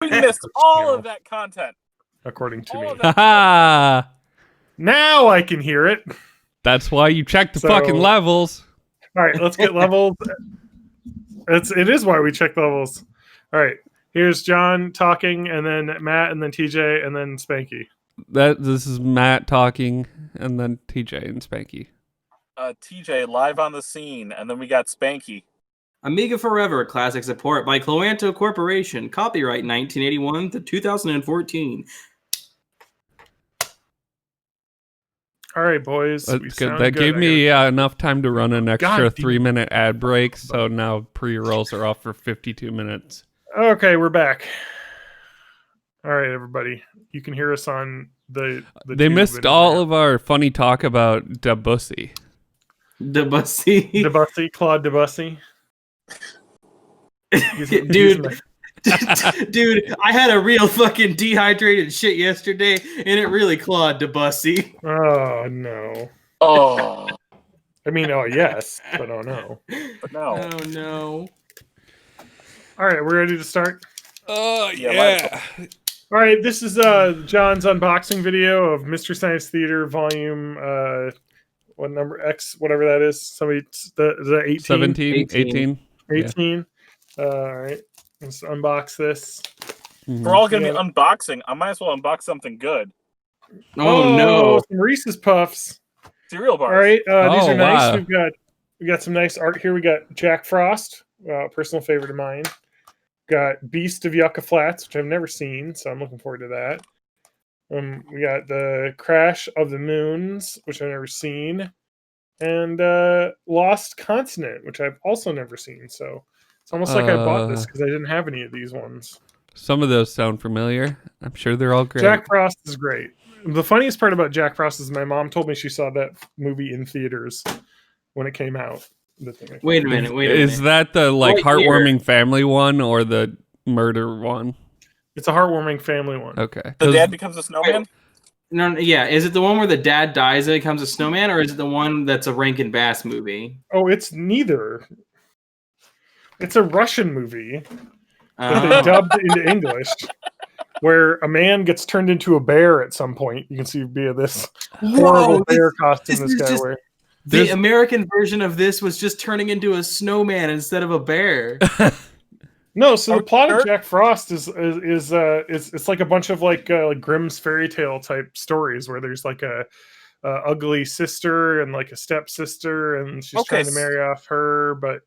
We missed all of that content. According to All me. of that. Haha. Now I can hear it. That's why you check the So- fucking levels. All right, let's get levels. It is why we check levels. All right, here's John talking, and then Matt, and then TJ, and then Spanky. This is Matt talking, and then TJ and Spanky. TJ live on the scene, and then we got Spanky. Amiga Forever, classic support by Cloanto Corporation. Copyright 1981 to 2014. All right, boys. That's we good. sound That good. gave me enough time to run an extra God damn. 3-minute ad break, so now pre-rolls are off for 52 minutes. Okay, we're back. All right, everybody. You can hear us on the They tube missed and- all of our funny talk about Debussy. Debussy. Debussy, Claude Debussy. Dude. Dude, I had a real fucking dehydrated shit yesterday, and it really clawed Debussy. Oh no. Oh, I mean, oh yes, but oh no. but no. Oh no. All right, we're ready to start. Oh, yeah. All right, this is John's unboxing video of Mystery Science Theater Volume what number X, whatever that is. Somebody the 18? 17, 18. 18. All right, let's unbox this. Mhm. We're all gonna be unboxing. I might as well unbox something good. Oh no. Some Reese's Puffs. Cereal bars. All right, these Oh, are nice. wow. We got some nice art here. We got Jack Frost, personal favorite of mine. Got Beast of Yucca Flats, which I've never seen, so I'm looking forward to that. We got the Crash of the Moons, which I've never seen, and Lost Continent, which I've also never seen. So it's almost like I bought this because I didn't have any of these ones. Some of those sound familiar. I'm sure they're all great. Jack Frost is great. The funniest part about Jack Frost is my mom told me she saw that movie in theaters when it came out. Wait a minute. Is that the Right heartwarming family one or the murder one? It's a heartwarming family one. Okay. The dad becomes a snowman. No, yeah. Is it the one where the dad dies and becomes a snowman, or is it the one that's a Rankin Bass movie? Oh, it's neither. It's a Russian movie that they dubbed into English, where a man gets turned into a bear at some point. You can see via this horrible bear costume this guy wears. The American version of this was just turning into a snowman instead of a bear. No, so the plot of Jack Frost is it's like a bunch of like Grimm's fairy tale type stories where there's like a ugly sister and like a stepsister, and she's trying to marry off her, but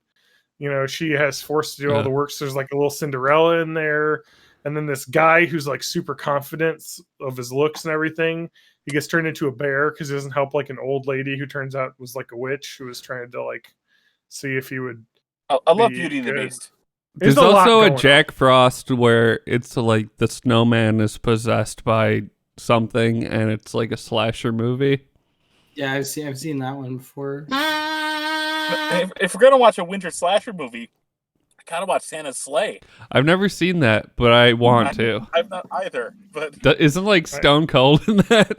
you know she has forced to do all the work. So there's like a little Cinderella in there, and then this guy who's like super confident of his looks and everything. He gets turned into a bear because he doesn't help like an old lady who turns out was like a witch who was trying to like see if he would. I love Beauty and the Beast. There's also a Jack Frost where it's like the snowman is possessed by something and it's like a slasher movie. Yeah, I've seen that one before. If we're gonna watch a winter slasher movie, I kind of watch Santa's Sleigh. I've never seen that, but I want to. I've not either. But isn't like Stone Cold in that?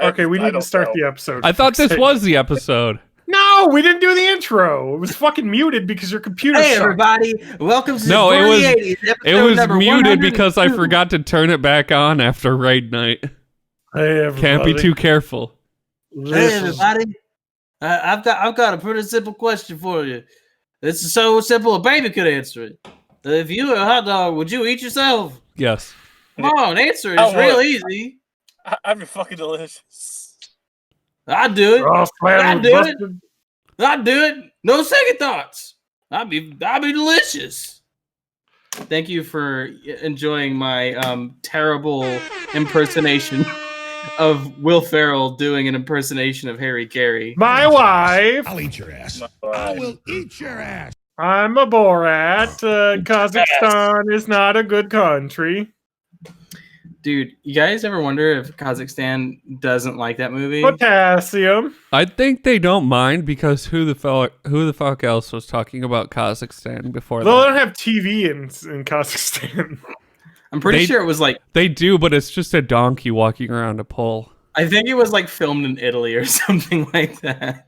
Okay, we need to start the episode. I thought this was the episode. No, we didn't do the intro. It was fucking muted because your computer. Hey, sucked. everybody! Welcome to No, it was 80s, it was number muted 102. because I forgot to turn it back on after raid night. Hey, everybody. Can't be too careful. Hey, everybody! I've got a pretty simple question for you. It's so simple a baby could answer it. If you were a hot dog, would you eat yourself? Yes. Come on, answer it. It's real easy. I'd be fucking delicious. I'd do it. I'd do it. I'd do it. No second thoughts. I'd be delicious. Thank you for enjoying my terrible impersonation of Will Ferrell doing an impersonation of Harry Carey. My wife. I'll eat your ass. I will eat your ass. I'm a Borat. Kazakhstan is not a good country. Dude, you guys ever wonder if Kazakhstan doesn't like that movie? Potassium. I think they don't mind because who the fuck else was talking about Kazakhstan before They that? don't have TV in Kazakhstan. I'm pretty sure it was like... They do, but it's just a donkey walking around a pole. I think it was like filmed in Italy or something like that.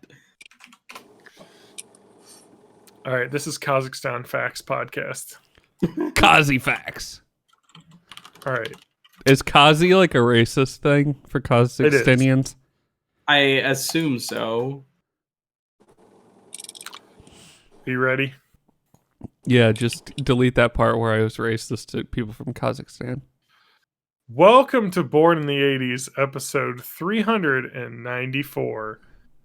All right, this is Kazakhstan Facts Podcast. Kazi Facts. All right. Is Kazi like a racist thing for Kazakhstanians? I assume so. Are you ready? Yeah, just delete that part where I was racist to people from Kazakhstan. Welcome to Born in the 80s, episode 394.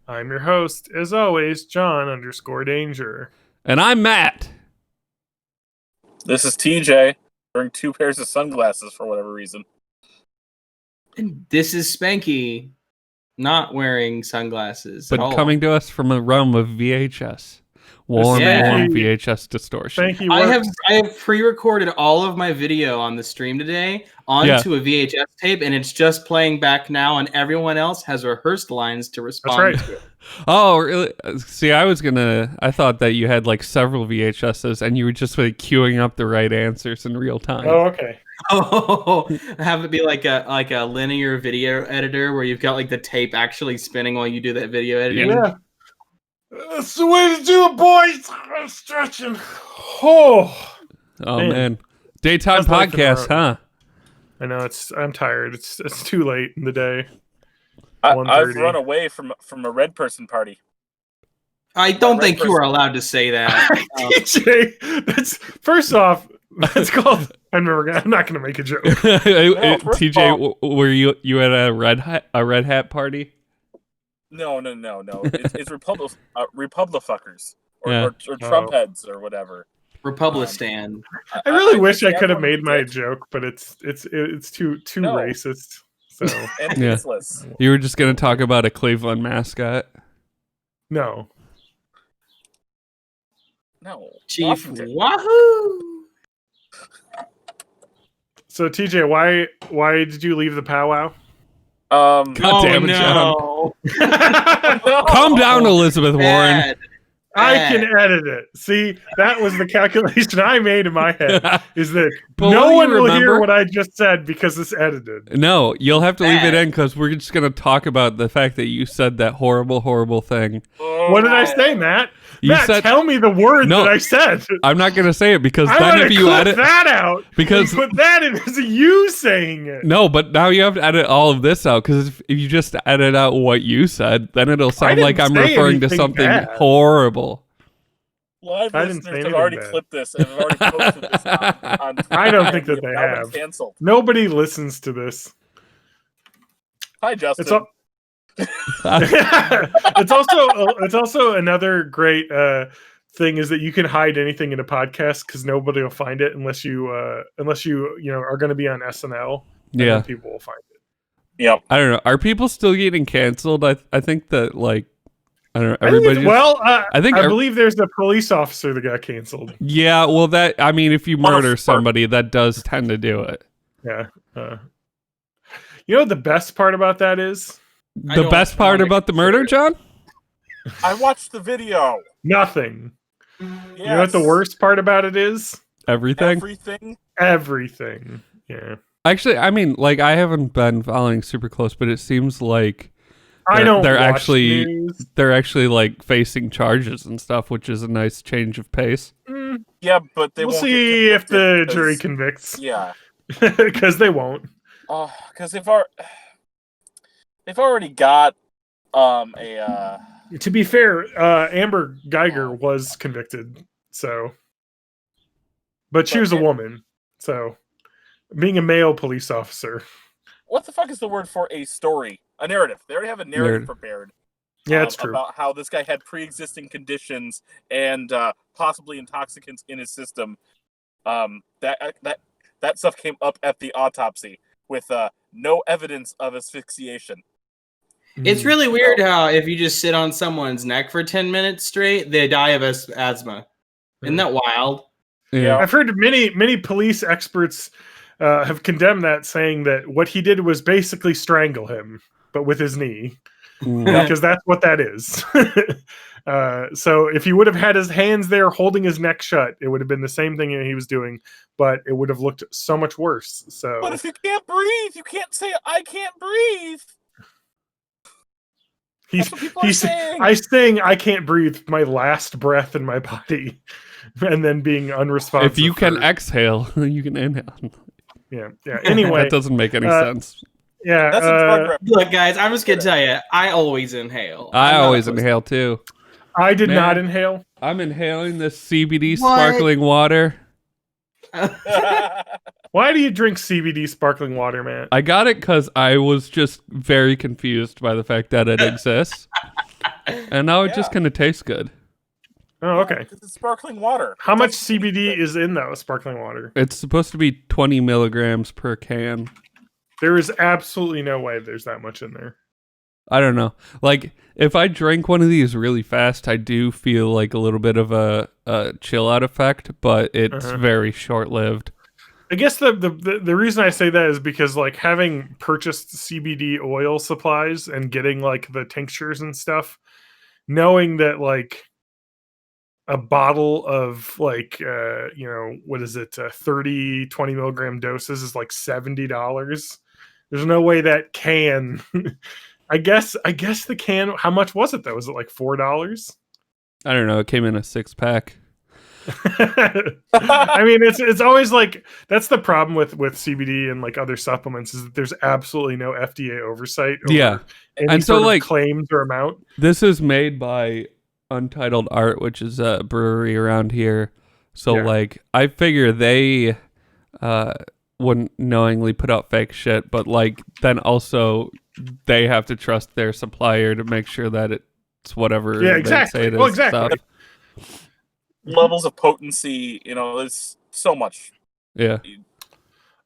I'm your host, as always, John_Danger. And I'm Matt. This is TJ, wearing 2 pairs of sunglasses for whatever reason. And this is Spanky, not wearing sunglasses But at all. coming to us from a realm of VHS. Warm VHS distortion. Thank you. I have pre-recorded all of my video on the stream today onto a VHS tape, and it's just playing back now, and everyone else has rehearsed lines to respond to it. Oh, really? See, I thought that you had like several VHSs and you were just like queuing up the right answers in real time. Oh, okay. Oh, have it be like a linear video editor where you've got like the tape actually spinning while you do that video editing. Yeah. That's the way to do it, boys. I'm stretching. Oh man. Daytime podcast, huh? I know I'm tired. It's too late in the day. I've run away from a red person party. I don't think you are allowed to say that. TJ, that's first off. That's called. I'm not going to make a joke. TJ, were you at a red hat party? No. It's Republifuckers or Trump heads or whatever. Republistan. I really wish I could have made my joke, but it's too racist. So and useless. You were just going to talk about a Cleveland mascot. No. Chief Wahoo. So TJ, why did you leave the powwow? God damn it, John. Calm down, Elizabeth Warren. I can edit it. See, that was the calculation I made in my head. Is that no one will hear what I just said because it's edited. No, you'll have to leave it in because we're just going to talk about the fact that you said that horrible, horrible thing. What did I say, Matt? Tell me the word that I said. I'm not going to say it because then if you edit that out, because put that in as you saying it. No, but now you have to edit all of this out because if you just edit out what you said, then it'll sound like I'm referring to something horrible. Live listeners have already clipped this and have already posted this on I don't think that they have. Canceled. Nobody listens to this. Hi, Justin. It's also another great thing is that you can hide anything in a podcast because nobody will find it unless you are going to be on SNL. Yeah, then people will find it. Yep. I don't know. Are people still getting canceled? I think that like I don't know. Everybody. I believe there's a police officer that got canceled. Yeah. Well, if you murder somebody, that does tend to do it. Yeah. You know what the best part about that is? The best part about the murder, John? I watched the video. Nothing. Yes. You know what the worst part about it is? Everything. Everything. Yeah. Actually, I haven't been following super close, but it seems like they're actually like facing charges and stuff, which is a nice change of pace. Yeah, but we'll see if the jury convicts. Yeah, because they won't. Because they've already got a. To be fair, Amber Geiger was convicted, but she was a woman, so being a male police officer. What the fuck is the word for a story? A narrative. They already have a narrative prepared. Yeah, it's true. About how this guy had pre-existing conditions and possibly intoxicants in his system. That stuff came up at the autopsy with no evidence of asphyxiation. It's really weird how if you just sit on someone's neck for 10 minutes straight, they die of asthma. Isn't that wild? Yeah, I've heard many police experts have condemned that, saying that what he did was basically strangle him, but with his knee, because that's what that is. So if he would have had his hands there holding his neck shut, it would have been the same thing that he was doing, but it would have looked so much worse. So, but if you can't breathe, you can't say "I can't breathe." I sing "I can't breathe" my last breath in my body, and then being unresponsive. If you can exhale, you can inhale. Yeah. Anyway, that doesn't make any sense. Yeah. That's a drug rep. Look, guys, I'm just gonna tell you, I always inhale. I always inhale too. I did not inhale. I'm inhaling this CBD sparkling water. Why do you drink CBD sparkling water, man? I got it because I was just very confused by the fact that it exists. And now it just kind of tastes good. Oh, okay. It's sparkling water. How much CBD is in that sparkling water? It's supposed to be 20 milligrams per can. There is absolutely no way there's that much in there. I don't know. Like, if I drink one of these really fast, I do feel like a little bit of a chill out effect, but it's very short lived. I guess the reason I say that is because, like, having purchased CBD oil supplies and getting, like, the tinctures and stuff, knowing that, like, a bottle of, like, what is it, 30, 20 milligram doses is like $70. There's no way that can... I guess the can, how much was it, though? Was it like $4? I don't know. It came in a 6-pack. I mean, it's always like, that's the problem with CBD and like other supplements, is that there's absolutely no FDA oversight over any sort of like claims or amount. This is made by Untitled Art, which is a brewery around here. So like, I figure they wouldn't knowingly put out fake shit, but like, then also they have to trust their supplier to make sure that it's whatever they say it is. Well, exactly. Stuff. Levels of potency, there's so much. Yeah.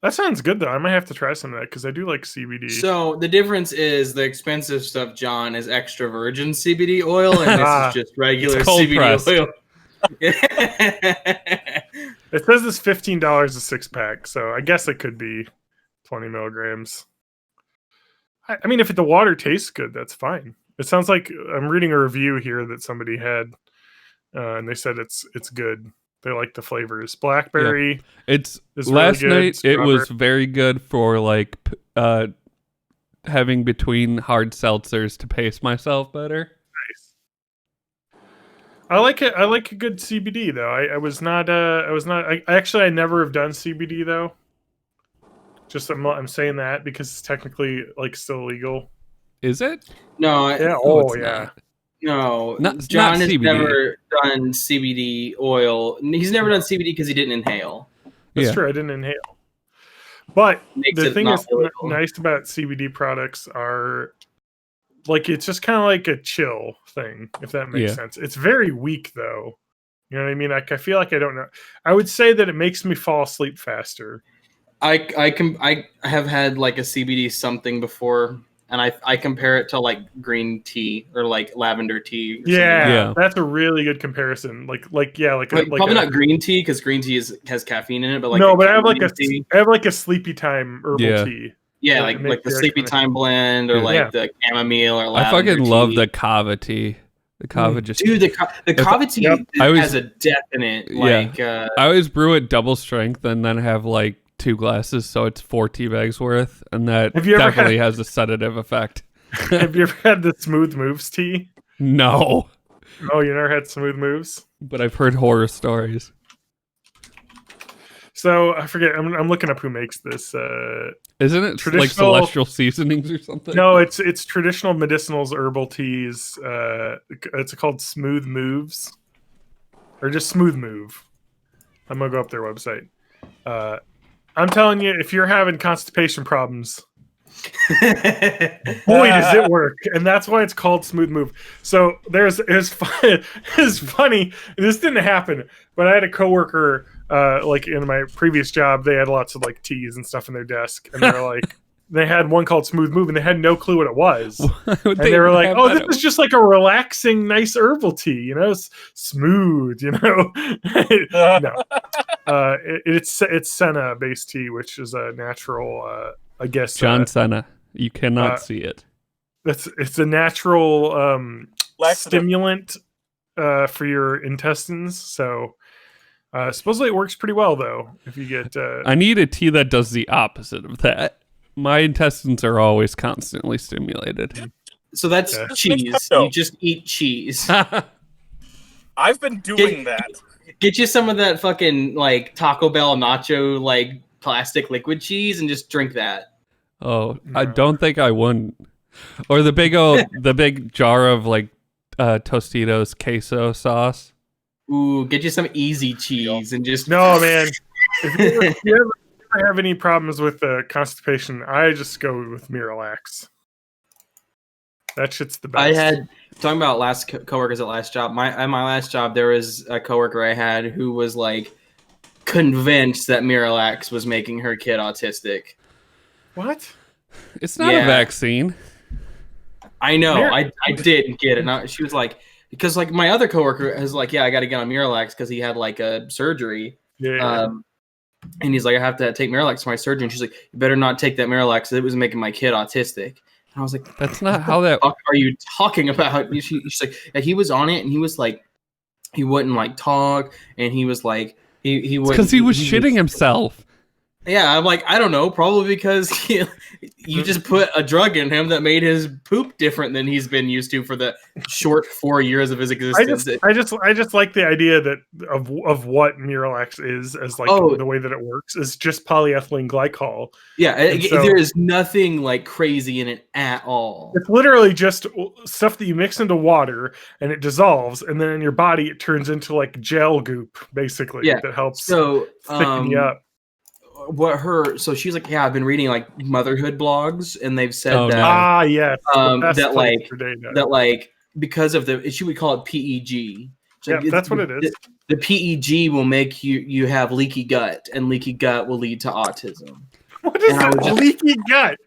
That sounds good, though. I might have to try some of that because I do like CBD. So the difference is the expensive stuff, John, is extra virgin CBD oil, and this is just regular CBD pressed oil. It says it's $15 a 6-pack, so I guess it could be 20 milligrams. I mean, if the water tastes good, that's fine. It sounds like I'm reading a review here that somebody had, and they said it's good. They like the flavors. Blackberry. Yeah. It's last really night. It was very good for like having between hard seltzers to pace myself better. Nice. I like it. I like a good CBD though. I never have done CBD though. Just I'm saying that because it's technically like still legal. Is it? No. Yeah. No. not John has CBD. Never done CBD oil. He's never done CBD because he didn't inhale. That's true. I didn't inhale. But the thing is nice about CBD products are like, it's just kind of like a chill thing, if that makes sense. It's very weak though. You know what I mean? Like, I feel like I don't know. I would say that it makes me fall asleep faster. I have had like a CBD something before, and I compare it to like green tea or like lavender tea. Yeah, that's a really good comparison. Probably not green tea because green tea has caffeine in it, but like I have like a sleepy time herbal tea. Yeah, like the sleepy time blend or like the chamomile or lavender. I fucking love the kava tea. The kava the kava tea has a definite like. I always brew it double strength and then have like 2 glasses, so it's 4 tea bags worth, and that definitely has a sedative effect. Have you ever had the Smooth Moves tea? No. Oh, you never had Smooth Moves? But I've heard horror stories. So I forget. I'm looking up who makes this. Isn't it like Celestial Seasonings or something? No, it's traditional medicinals herbal teas. It's called Smooth Moves, or just Smooth Move. I'm gonna go up their website. I'm telling you, if you're having constipation problems, boy, does it work. And that's why it's called Smooth Move. So it's funny. This didn't happen, but I had a coworker, like in my previous job, they had lots of like teas and stuff in their desk. And they're like, they had one called Smooth Move and they had no clue what it was. And they were like, oh, this is just like a relaxing, nice herbal tea, smooth, No. It's Senna based tea, which is a natural, I guess. John Senna. You cannot see it. It's a natural stimulant for your intestines. So supposedly it works pretty well, though. If you get, I need a tea that does the opposite of that. My intestines are always constantly stimulated. So that's cheese. You just eat cheese. I've been doing that. Get you some of that fucking like Taco Bell nacho like plastic liquid cheese and just drink that. Oh, No. I don't think I wouldn't. Or the big jar of like Tostitos queso sauce. Ooh, get you some easy cheese and just No, man. If you ever have any problems with constipation, I just go with Miralax. That shit's the best. I had talking about last coworkers at last job. At my last job, there was a coworker I had who was like convinced that Miralax was making her kid autistic. What? It's not a vaccine. I know. I didn't get it. Now, she was like, because like my other coworker is like, yeah, I got to get on Miralax because he had like a surgery. Yeah. And he's like, I have to take Miralax for my surgery. And she's like, you better not take that Miralax. It was making my kid autistic. And I was like, that's not how that. What are you talking about? She's like, yeah, he was on it, and he was like, he wouldn't like talk, and he was like, he would because he was shitting himself. Yeah, I'm like, I don't know, probably because you just put a drug in him that made his poop different than he's been used to for the short 4 years of his existence. I just like the idea that of what Miralax is as like the way that it works is just polyethylene glycol. Yeah, there is nothing like crazy in it at all. It's literally just stuff that you mix into water and it dissolves, and then in your body it turns into like gel goop, basically. Yeah, that helps thicken you up. So she's like, yeah, I've been reading like motherhood blogs, and they've said that like because of she would call it PEG. Yeah, that's what it is. The PEG will make you have leaky gut, and leaky gut will lead to autism. What is leaky gut?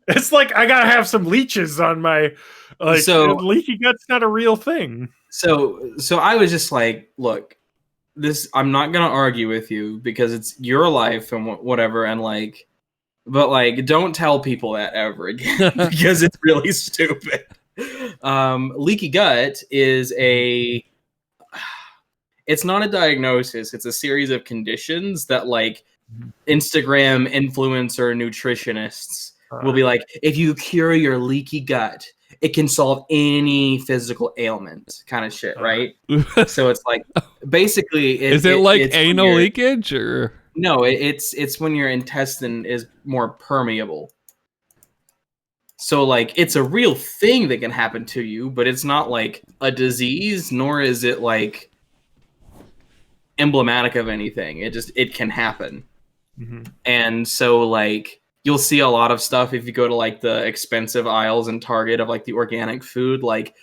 It's like I gotta have some leeches on my leaky gut's not a real thing. So I was just like, look. I'm not gonna argue with you because it's your life and whatever, and like, but like, don't tell people that ever again because it's really stupid. Leaky gut is it's not a diagnosis; it's a series of conditions that like Instagram influencer nutritionists will be like, if you cure your leaky gut, it can solve any physical ailment kind of shit, right? So it's like, basically... Is it like anal leakage, or...? No, it's when your intestine is more permeable. So, like, it's a real thing that can happen to you, but it's not, like, a disease, nor is it, like, emblematic of anything. It can happen. Mm-hmm. And so, like... You'll see a lot of stuff if you go to like the expensive aisles in Target of like the organic food, like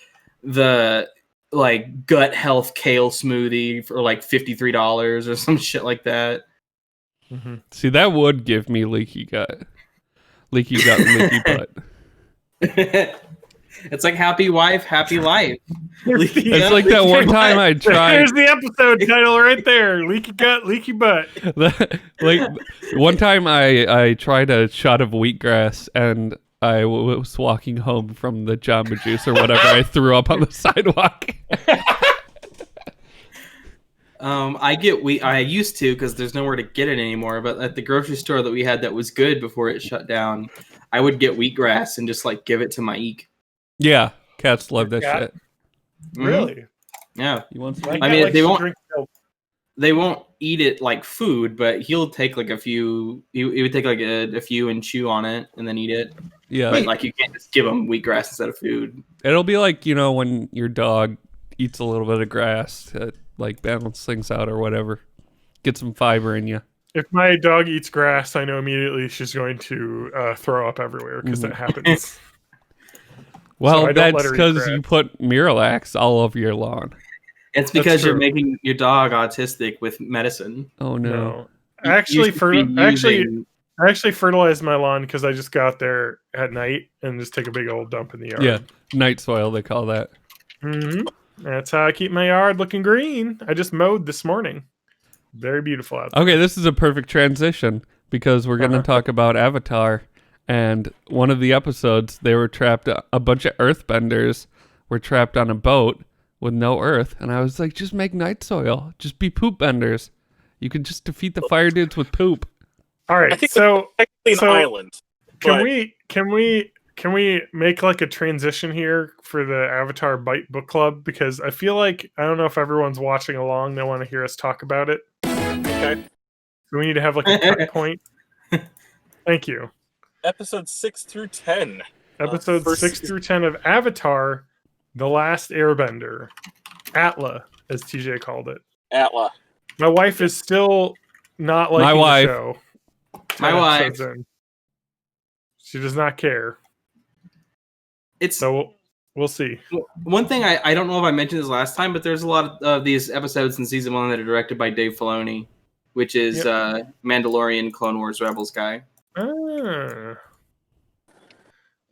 the like gut health kale smoothie for like $53 or some shit like that. Mm-hmm. See, that would give me leaky gut, and leaky butt. It's like happy wife, happy life. It's like that one time I tried. There's the episode title right there: leaky gut, leaky butt. Like one time I tried a shot of wheatgrass, and I was walking home from the Jamba Juice or whatever. I threw up on the sidewalk. I used to, because there's nowhere to get it anymore. But at the grocery store that we had that was good before it shut down, I would get wheatgrass and just like give it to my eek. Yeah, cats love that shit. Really? Yeah. I mean, they won't eat it like food, but he'll take like a few. He would take like a few and chew on it and then eat it. Yeah. But like you can't just give him wheatgrass instead of food. It'll be like, when your dog eats a little bit of grass to like balance things out or whatever. Get some fiber in you. If my dog eats grass, I know immediately she's going to throw up everywhere because that happens. Well, so that's because you put Miralax all over your lawn. It's because you're making your dog autistic with medicine. Oh no! I actually fertilized my lawn because I just go out there at night and just take a big old dump in the yard. Yeah, night soil they call that. Mm-hmm. That's how I keep my yard looking green. I just mowed this morning. Very beautiful out there. Okay, this is a perfect transition because we're going to talk about Avatar. And one of the episodes, they were trapped, a bunch of earthbenders were trapped on a boat with no earth. And I was like, just make night soil. Just be poop benders. You can just defeat the fire dudes with poop. All right, I think so technically an island. Can we make like a transition here for the Avatar Bite Book Club? Because I feel like, I don't know if everyone's watching along. They want to hear us talk about it. Okay. Do we need to have like a cut point? Thank you. Episodes 6 through 10. Episodes 6 through 10 of Avatar: The Last Airbender. Atla, as TJ called it. Atla. My wife is still not liking the show. My wife. She does not care. So we'll see. One thing I don't know if I mentioned this last time, but there's a lot of these episodes in season 1 that are directed by Dave Filoni, which is Mandalorian, Clone Wars, Rebels guy.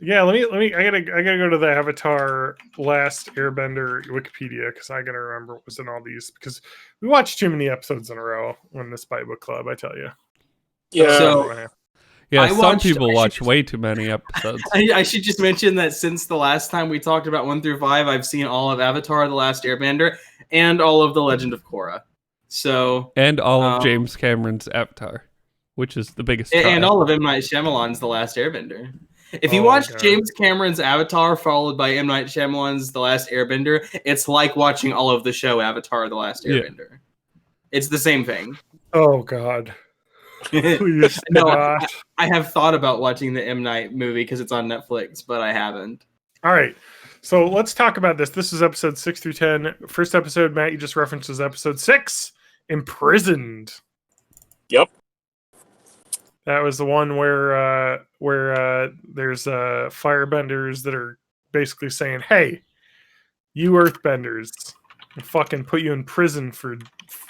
Yeah, let me. I gotta go to the Avatar Last Airbender Wikipedia because I gotta remember what was in all these because we watched too many episodes in a row on this By Book Club. I tell you. Yeah. So, some people watch way too many episodes. I should just mention that since the last time we talked about 1 through 5, I've seen all of Avatar: The Last Airbender and all of The Legend of Korra. So and all of James Cameron's Avatar, which is the biggest. And all of M. Night Shyamalan's The Last Airbender. If you watch James Cameron's Avatar followed by M. Night Shyamalan's The Last Airbender, it's like watching all of the show Avatar: The Last Airbender. Yeah. It's the same thing. Oh God. Please no, I have thought about watching the M. Night movie because it's on Netflix, but I haven't. All right. So let's talk about this. This is episode 6 through 10. First episode, Matt, you just referenced as episode 6, Imprisoned. Yep. That was the one where there's firebenders that are basically saying, "Hey, you earthbenders, we'll fucking put you in prison for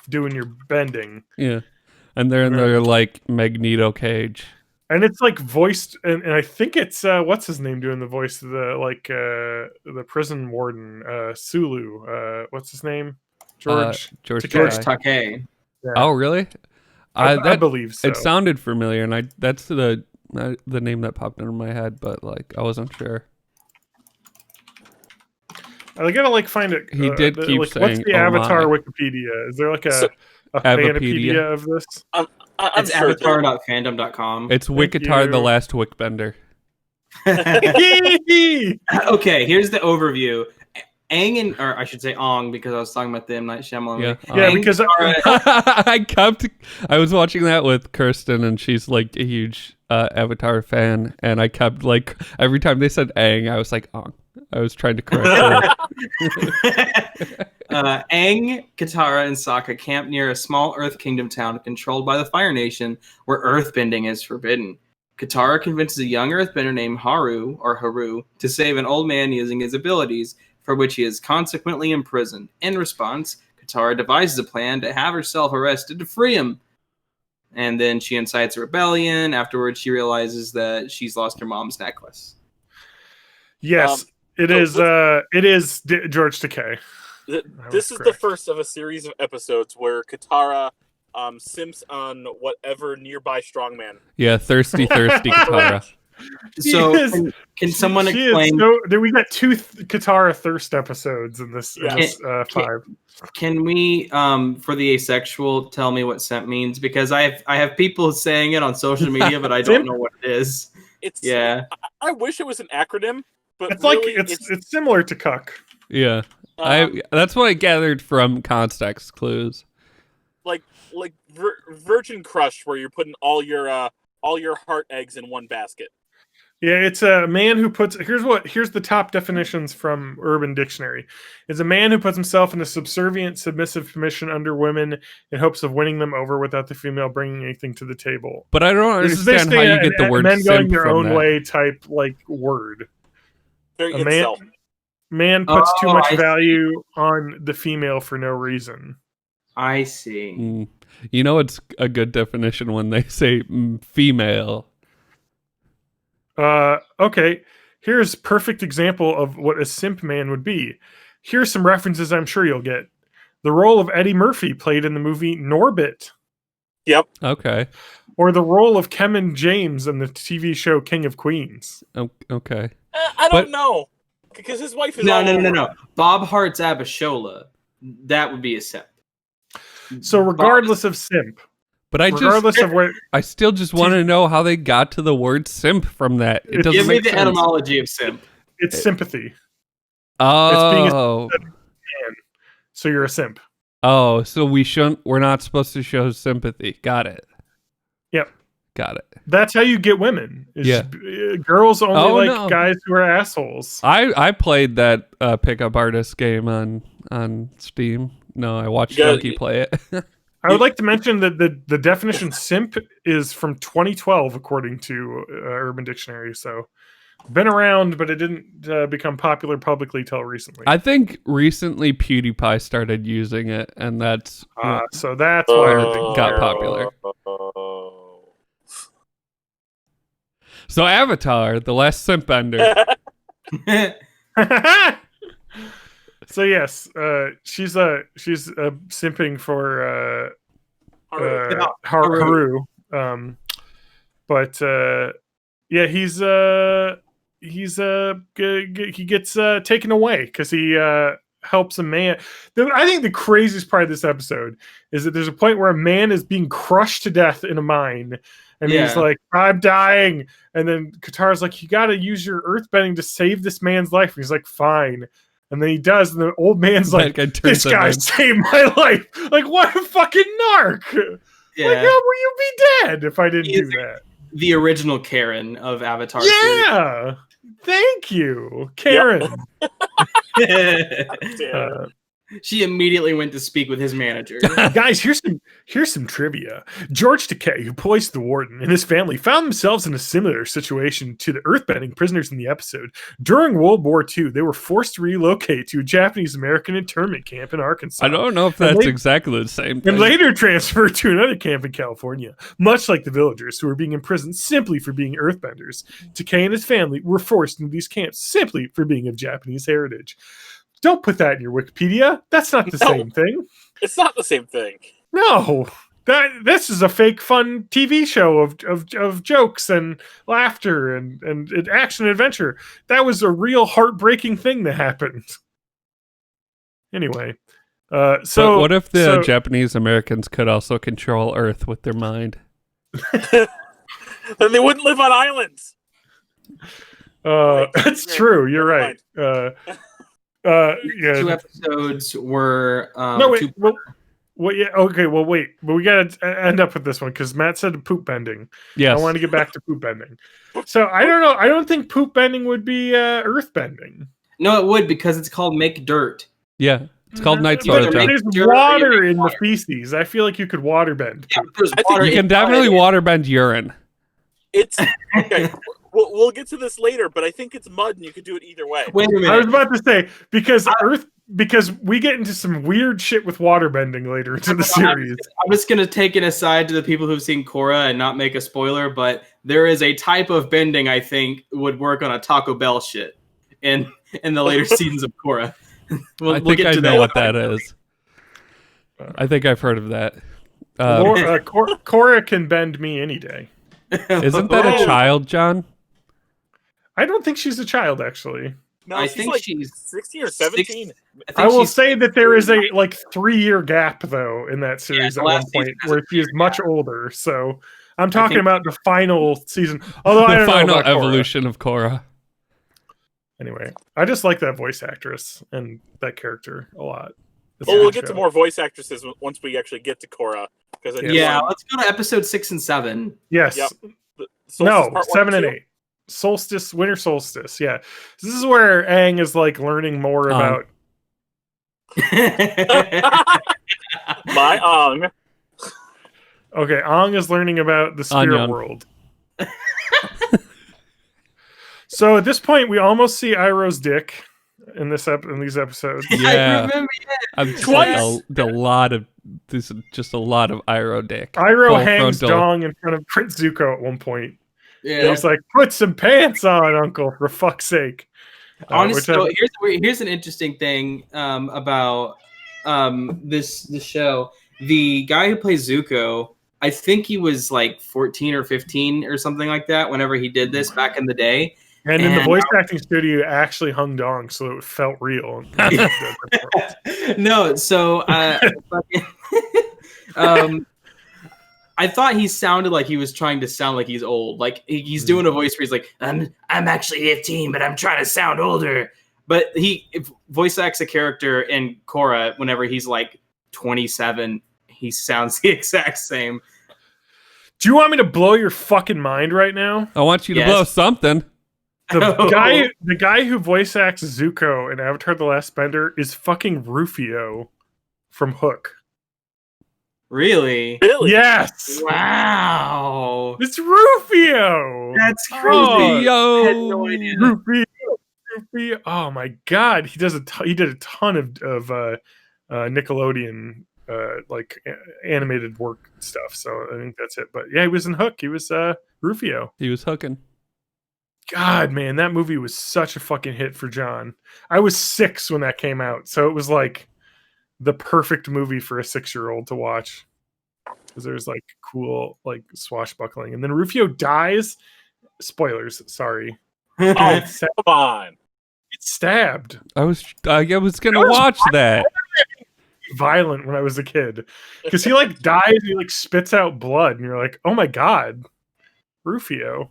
doing your bending." Yeah, and they're in their like Magneto cage, and it's like voiced, and I think it's what's his name doing the voice of the prison warden, Sulu. What's his name? George Takei. Yeah. Oh, really? I believe so. It sounded familiar, and that's the name that popped into my head, but like I wasn't sure. I gotta find it. He did keep saying, "What's the Avatar Wikipedia? Is there like a Fanipedia of this?" It's sure avatar.fandom.com. It's Wikitar, the Last Wickbender. Okay, here's the overview. Aang or I should say Ong, because I was talking about the M. Night Shyamalan movie. Yeah, because I was watching that with Kirsten, and she's like a huge Avatar fan, and I kept like every time they said Aang, I was like Ong. I was trying to correct her. Aang, Katara, and Sokka camp near a small Earth Kingdom town controlled by the Fire Nation, where earthbending is forbidden. Katara convinces a young earthbender named Haru to save an old man using his abilities, for which he is consequently imprisoned. In response, Katara devises a plan to have herself arrested to free him. And then she incites a rebellion. Afterwards, she realizes that she's lost her mom's necklace. Yes, it is George Takei. This is the first of a series of episodes where Katara simps on whatever nearby strongman. Yeah, thirsty Katara. So, can someone explain? We got 2 Katara thirst episodes in this 5. Can we, for the asexual, tell me what simp means? Because I have people saying it on social media, but I don't know what it is. I wish it was an acronym, but it's really, it's similar to cuck. Yeah, that's what I gathered from context clues. Like Virgin Crush, where you're putting all your heart eggs in one basket. Yeah, it's a man who puts... Here's the top definitions from Urban Dictionary. It's a man who puts himself in a subservient, submissive position under women in hopes of winning them over without the female bringing anything to the table. But I don't understand how you get the word men simp going their from own that. way type word. Very man puts too much value on the female for no reason. I see. You know, it's a good definition when they say female. Okay. Here's perfect example of what a simp man would be. Here's some references I'm sure you'll get. The role of Eddie Murphy played in the movie Norbit. Yep. Okay. Or the role of Kevin James in the TV show King of Queens. Okay. I don't know. Because his wife is No. Bob Hart's Abishola. That would be a simp. So regardless of simp. But I still just want to know how they got to the word simp from that. It doesn't give me make the sense. etymology of simp. It's sympathy. Oh. It's being so you're a simp. Oh, so we're not supposed to show sympathy. Got it. Got it. That's how you get women. Yeah. Girls only guys who are assholes. I played that pickup artist game on Steam. No, I watched Donkey play it. I would like to mention that the definition simp is from 2012, according to Urban Dictionary. So, been around, but it didn't become popular publicly till recently. I think recently PewDiePie started using it, and that's so that's why it got popular. So Avatar, the last simp ender. So yes, she's simping for Haru. But yeah, he gets taken away because he helps a man. I think the craziest part of this episode is that there's a point where a man is being crushed to death in a mine. And he's like, I'm dying. And then Katara's like, you got to use your earthbending to save this man's life. And he's like, fine. And then he does. And the old man's like, this guy saved my life. Like, what a fucking narc. Yeah. Like, how will you be dead if I didn't do that? The original Karen of Avatar. Yeah. Thank you, Karen. Yep. She immediately went to speak with his manager. Guys, here's some trivia. George Takei, who voiced the warden, and his family found themselves in a similar situation to the earthbending prisoners in the episode. During World War II, they were forced to relocate to a Japanese-American internment camp in Arkansas. I don't know if that's exactly the same thing. And later transferred to another camp in California, much like the villagers who were being imprisoned simply for being earthbenders. Takei and his family were forced into these camps simply for being of Japanese heritage. Don't put that in your Wikipedia. That's not the same thing. It's not the same thing. No. This is a fake fun TV show of jokes and laughter and action adventure. That was a real heartbreaking thing that happened. Anyway. But what if the Japanese Americans could also control Earth with their mind? Then they wouldn't live on islands. That's true. You're right. Yeah. 2 episodes were no wait. Yeah. Okay. Well, wait. But we gotta end up with this one because Matt said poop bending. Yes. I want to get back to poop bending. So I don't know. I don't think poop bending would be earth bending. No, it would because it's called make dirt. Yeah, it's called night There's water in the feces. I feel like you could water bend. Yeah, water you can definitely water bend urine. It's okay. We'll get to this later, but I think it's mud, and you could do it either way. Wait a minute. I was about to say because we get into some weird shit with water bending later into the series. I'm just gonna take an aside to the people who've seen Korra and not make a spoiler, but there is a type of bending I think would work on a Taco Bell shit in the later seasons of Korra. I know what that is. I think I've heard of that. Korra can bend me any day. Isn't that a child, John? I don't think she's a child, actually. No, I think she's 16 or 17. I will say that there is a 3-year gap though in that series at one point where she is much older. So I'm talking about the final season. Although I don't final know about evolution of Korra. Anyway, I just like that voice actress and that character a lot. We'll get to more voice actresses once we actually get to Korra. Let's go to episode 6 and 7. Yes. Yep. No, 7 and 8. Solstice, winter solstice. Yeah, this is where Aang is learning more about my Aang. Okay, Aang is learning about the spirit world. So at this point, we almost see Iroh's dick in these episodes. Yeah, I remember There's just a lot of Iroh dick. Iroh hangs dong in front of Prince Zuko at one point. Yeah, he's like, "Put some pants on, Uncle, for fuck's sake." Honestly, here's an interesting thing about this show. The guy who plays Zuko, I think he was 14 or 15 or something like that whenever he did this back in the day. And in the voice acting studio, actually hung dong, so it felt real. No, so I thought he sounded like he was trying to sound like he's old. He's doing a voice where he's like, I'm actually 15, but I'm trying to sound older. But he voice acts a character in Korra whenever he's 27. He sounds the exact same. Do you want me to blow your fucking mind right now? I want you to Yes. blow something. The guy who voice acts Zuko in Avatar: The Last Bender is fucking Rufio from Hook. Really? Really? Yes, Wow. it's Rufio. That's crazy. Oh, I had no idea. Rufio. Oh my god, he did a ton of Nickelodeon like animated work stuff. So I think that's it. But yeah, he was in Hook. He was Rufio. he was hooking. God, man, that movie was such a fucking hit for John. I was 6 when that came out, so it was like the perfect movie for a 6-year-old to watch. Because there's like cool like swashbuckling, and then Rufio dies. Spoilers, sorry. Oh, come on. It's stabbed. I was gonna watch that. Violent when I was a kid, because he like dies, and he like spits out blood, and you're like, oh my god, Rufio.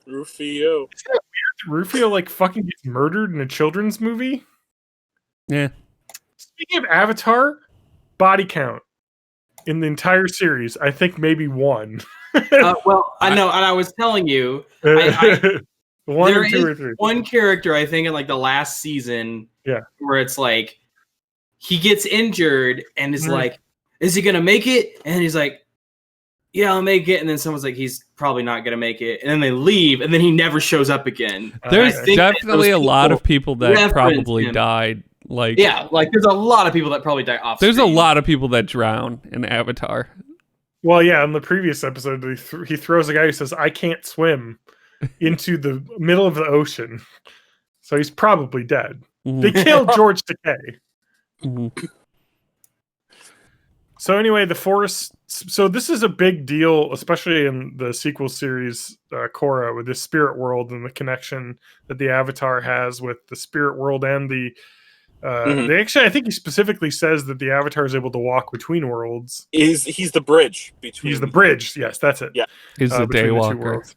Rufio. Rufio like fucking gets murdered in a children's movie. Yeah. Speaking of Avatar, body count in the entire series, I think maybe 1. Well, I know, and I was telling you, 1 there or 2 is or 3. one character I think in like the last season, where it's like he gets injured and is like, "Is he gonna make it?" And he's like, "Yeah, I'll make it." And then someone's like, "He's probably not gonna make it." And then they leave, and then he never shows up again. There's I think definitely that a those lot of people people that reference probably him. died. Like, Yeah, like there's a lot of people that probably die off. there's a screen. lot of people that drown in Avatar. Well, yeah, in the previous episode, he throws a guy who says, "I can't swim," into the middle of the ocean. So he's probably dead. Mhm. They killed George Takei. Mhm. So anyway, the forest. So this is a big deal, especially in the sequel series, Korra, with the spirit world and the connection that the Avatar has with the spirit world and the. They actually, I think he specifically says that the Avatar is able to walk between worlds. He's the bridge between. He's the bridge. Yes, that's it. Yeah. He's the between the two daywalker. worlds.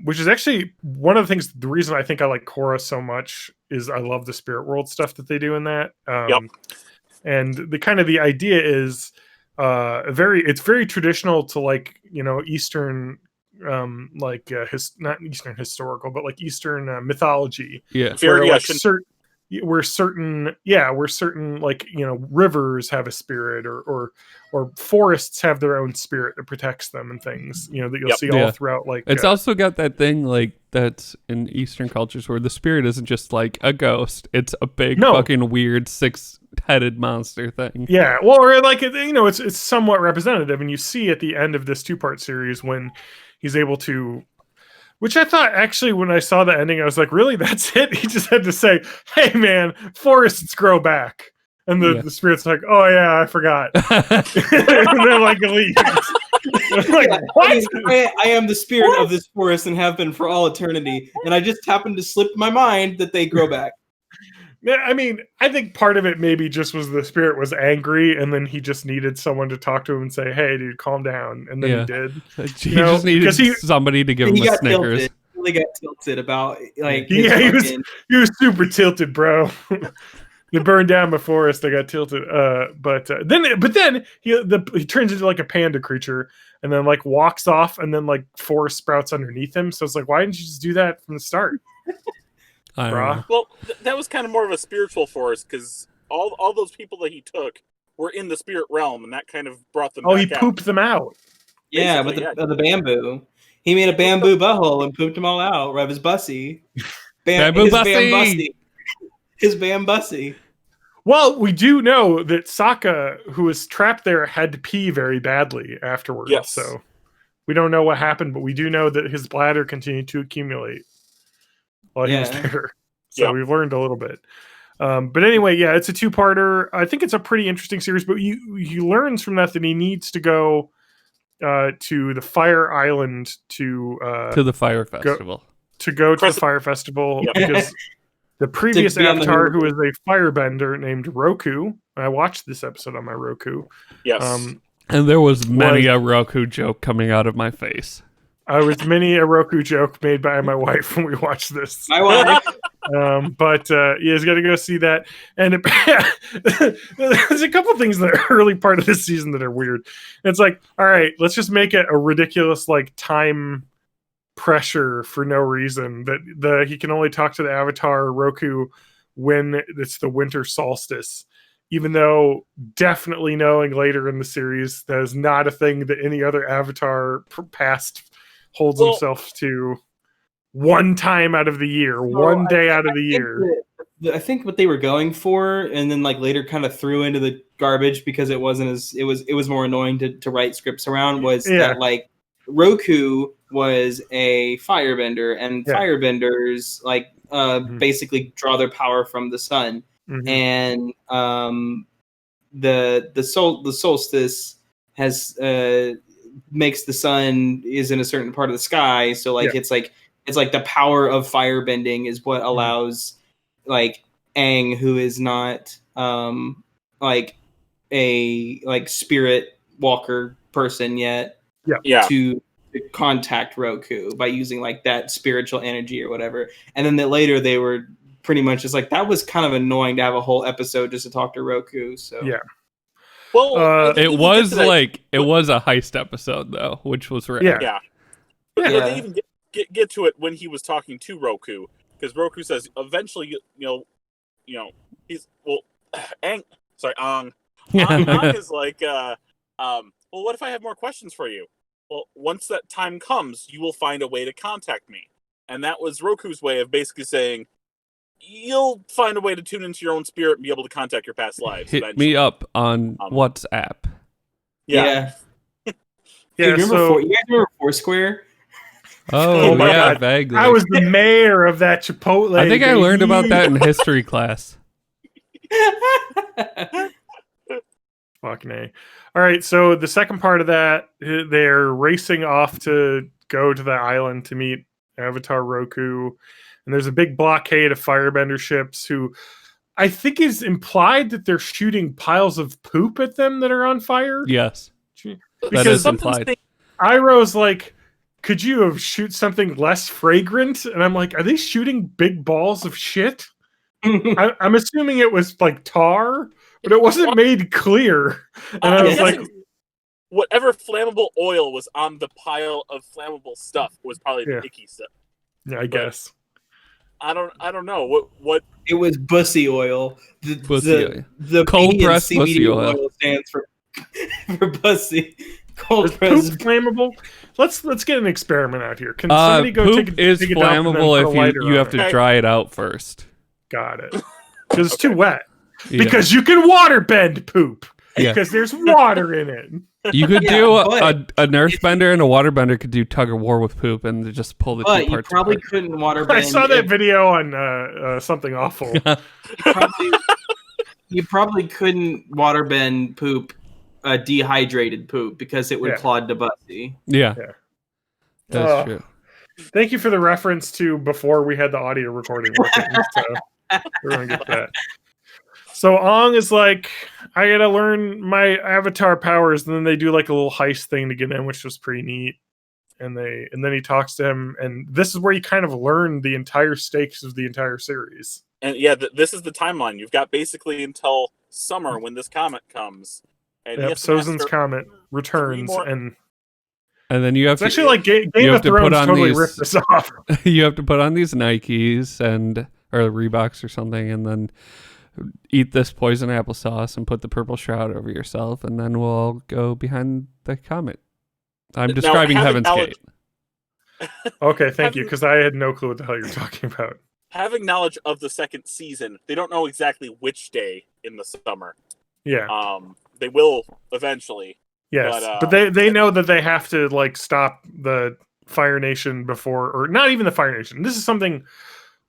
Which is actually one of the things. The reason I think I like Korra so much is I love the spirit world stuff that they do in that. And the idea is it's very traditional to like, you know, Eastern not Eastern historical, but like Eastern mythology. Yeah. Very, where certain like, you know, rivers have a spirit or forests have their own spirit that protects them and things, you know, that you'll see all throughout. Like it's also got that thing like that's in Eastern cultures where the spirit isn't just like a ghost; it's a big fucking weird 6-headed monster thing. Yeah, well, or like, you know, it's somewhat representative, and you see at the end of this 2-part series when he's able to. Which I thought, actually, when I saw the ending, I was like, really? That's it? He just had to say, hey, man, forests grow back. And the spirit's like, oh, yeah, I forgot. And they're like, leave. Like, what? I am the spirit of this forest and have been for all eternity. And I just happened to slip my mind that they grow back. I mean, I think part of it maybe just was the spirit was angry, and then he just needed someone to talk to him and say, "Hey, dude, calm down." And then he did. He just needed somebody to give him a Snickers. He really got tilted about like. He was super tilted, bro. They burned down the forest. They got tilted. But then he turns into like a panda creature, and then like walks off, and then like forest sprouts underneath him. So it's like, why didn't you just do that from the start? I don't know. Well, that was kind of more of a spiritual force because all those people that he took were in the spirit realm, and that kind of brought them. Oh, he pooped them out. Yeah, with the bamboo. He made a bamboo butthole and pooped them all out. Right, his bussy. Bamboo bussy. His bambussy. Well, we do know that Sokka, who was trapped there, had to pee very badly afterwards. Yes. So we don't know what happened, but we do know that his bladder continued to accumulate while he was there. So we've learned a little bit. But anyway, yeah, it's a 2-parter. I think it's a pretty interesting series, but he learns from that he needs to go to the Fire Island to the Fire Festival. To the Fire Festival because the previous Avatar, who is a firebender named Roku, I watched this episode on my Roku. Yes. And there was many a Roku joke coming out of my face. I was many a Roku joke made by my wife when we watched this. My wife. But he's got to go see that. And there's a couple things in the early part of this season that are weird. It's like, all right, let's just make it a ridiculous like time pressure for no reason that he can only talk to the Avatar Roku when it's the winter solstice, even though definitely knowing later in the series that is not a thing that any other Avatar past holds himself to. One time out of the year, one day out of the year. I think what they were going for, and then like later kind of threw into the garbage because it wasn't as it was more annoying to write scripts around, was that like Roku was a firebender, and firebenders like basically draw their power from the sun, and the solstice has makes the sun is in a certain part of the sky, so like it's like the power of firebending is what allows like Aang, who is not like a like spirit walker person yet, to contact Roku by using like that spiritual energy or whatever. And then that later they were pretty much just like, that was kind of annoying to have a whole episode just to talk to Roku. So well, it was like it was a heist episode though, which was rare. But they even get to it when he was talking to Roku, because Roku says eventually, you know, he's Aang is like, well, what if I have more questions for you? Well, once that time comes, you will find a way to contact me. And that was Roku's way of basically saying, you'll find a way to tune into your own spirit and be able to contact your past lives. Hit eventually. me up on WhatsApp. You guys remember Foursquare? Oh my God. Vaguely. I was the mayor of that Chipotle. I think I learned about that in history class. Fucking A. All right, so the second part of that, they're racing off to go to the island to meet Avatar Roku, and there's a big blockade of firebender ships who I think is implied that they're shooting piles of poop at them that are on fire. Yes, because that is implied. Iroh's like, could you have shoot something less fragrant? And I'm like, are they shooting big balls of shit? I'm assuming it was like tar, but it wasn't made clear. And I was like, whatever flammable oil was on the pile of flammable stuff was probably the icky stuff. Yeah, I guess. I don't know what it was bussy oil. The cold pressed bussy oil stands for bussy. Cold Is poop flammable? Let's get an experiment out here. Can somebody go poop take is dig it up and then flammable put a if lighter you have on to it? dry it out first. Got it. Because it's too wet. Yeah. Because you can water bend poop. Yeah. Because there's water in it. You could do a nurse bender and a water bender could do tug of war with poop and just pull the two parts. You probably apart. couldn't water bend. I saw that video on Something Awful. You probably couldn't water bend poop, dehydrated poop, because it would clog the bussy. Yeah. That's true. Thank you for the reference to before we had the audio recording working. So everyone gets that. So Aang is like, I gotta learn my avatar powers, and then they do like a little heist thing to get in, which was pretty neat. And then he talks to him, and this is where you kind of learn the entire stakes of the entire series. And this is the timeline. You've got basically until summer when this comet comes. And Sozin's comet returns, and then you have to actually like Game of Thrones totally ripped this off. You have to put on these Nikes or Reeboks or something, and then eat this poison applesauce and put the purple shroud over yourself, and then we'll go behind the comet. I'm describing Heaven's Gate. Okay, thank you, because I had no clue what the hell you're talking about. Having knowledge of the second season, they don't know exactly which day in the summer. Yeah. They will eventually. Yes, but they know that they have to like stop the Fire Nation before, or not even the Fire Nation. This is something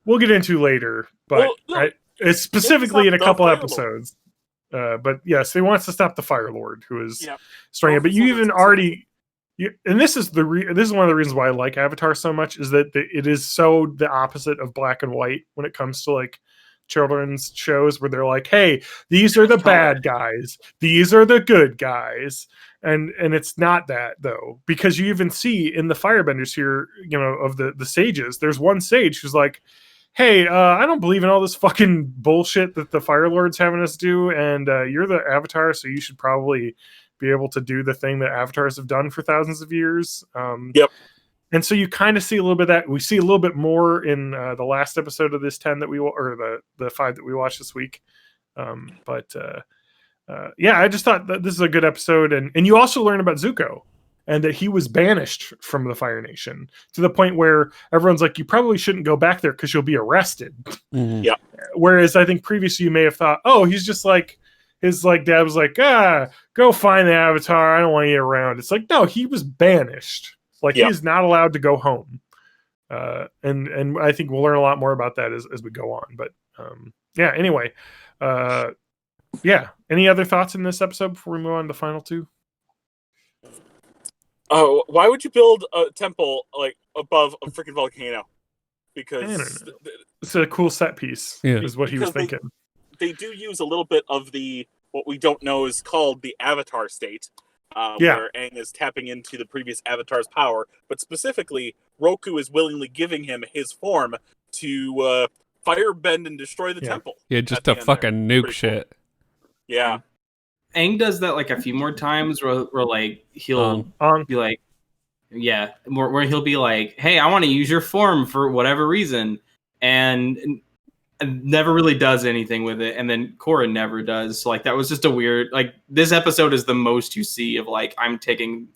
we'll get into later, but it's specifically in a couple episodes. But yes, he wants to stop the Fire Lord, who is starting it. But you even already. And this is this is one of the reasons why I like Avatar so much, is that it is so the opposite of black and white when it comes to like children's shows, where they're like, hey, these are the bad guys, these are the good guys, and it's not that though, because you even see in the firebenders here, of the sages, there's one sage who's like, hey, I don't believe in all this fucking bullshit that the Fire Lord's having us do, and you're the Avatar, so you should probably be able to do the thing that Avatars have done for thousands of years. Yep. And so you kind of see a little bit of that. We see a little bit more in the last episode of this 10 that or the 5 that we watched this week. Yeah, I just thought that this is a good episode. And you also learn about Zuko and that he was banished from the Fire Nation to the point where everyone's like, you probably shouldn't go back there because you'll be arrested. Mm-hmm. Yeah. Whereas I think previously you may have thought, oh, he's just like, his like dad was like, go find the Avatar. I don't want you around. It's like, no, he was banished. Like he is not allowed to go home. And I think we'll learn a lot more about that as we go on. But yeah, anyway. Yeah. Any other thoughts in this episode before we move on to the final two? Oh, why would you build a temple like above a freaking volcano? Because it's a cool set piece. Yeah. Is what he was thinking. They do use a little bit of what we don't know is called the Avatar state, where Aang is tapping into the previous Avatar's power, but specifically Roku is willingly giving him his form to firebend and destroy the temple. Yeah, just to fucking nuke shit. Cool. Yeah. Aang does that like a few more times where like he'll be like, where he'll be like, hey, I want to use your form for whatever reason, and never really does anything with it, and then Korra never does. So like that was just a weird, like this episode is the most you see of like I'm taking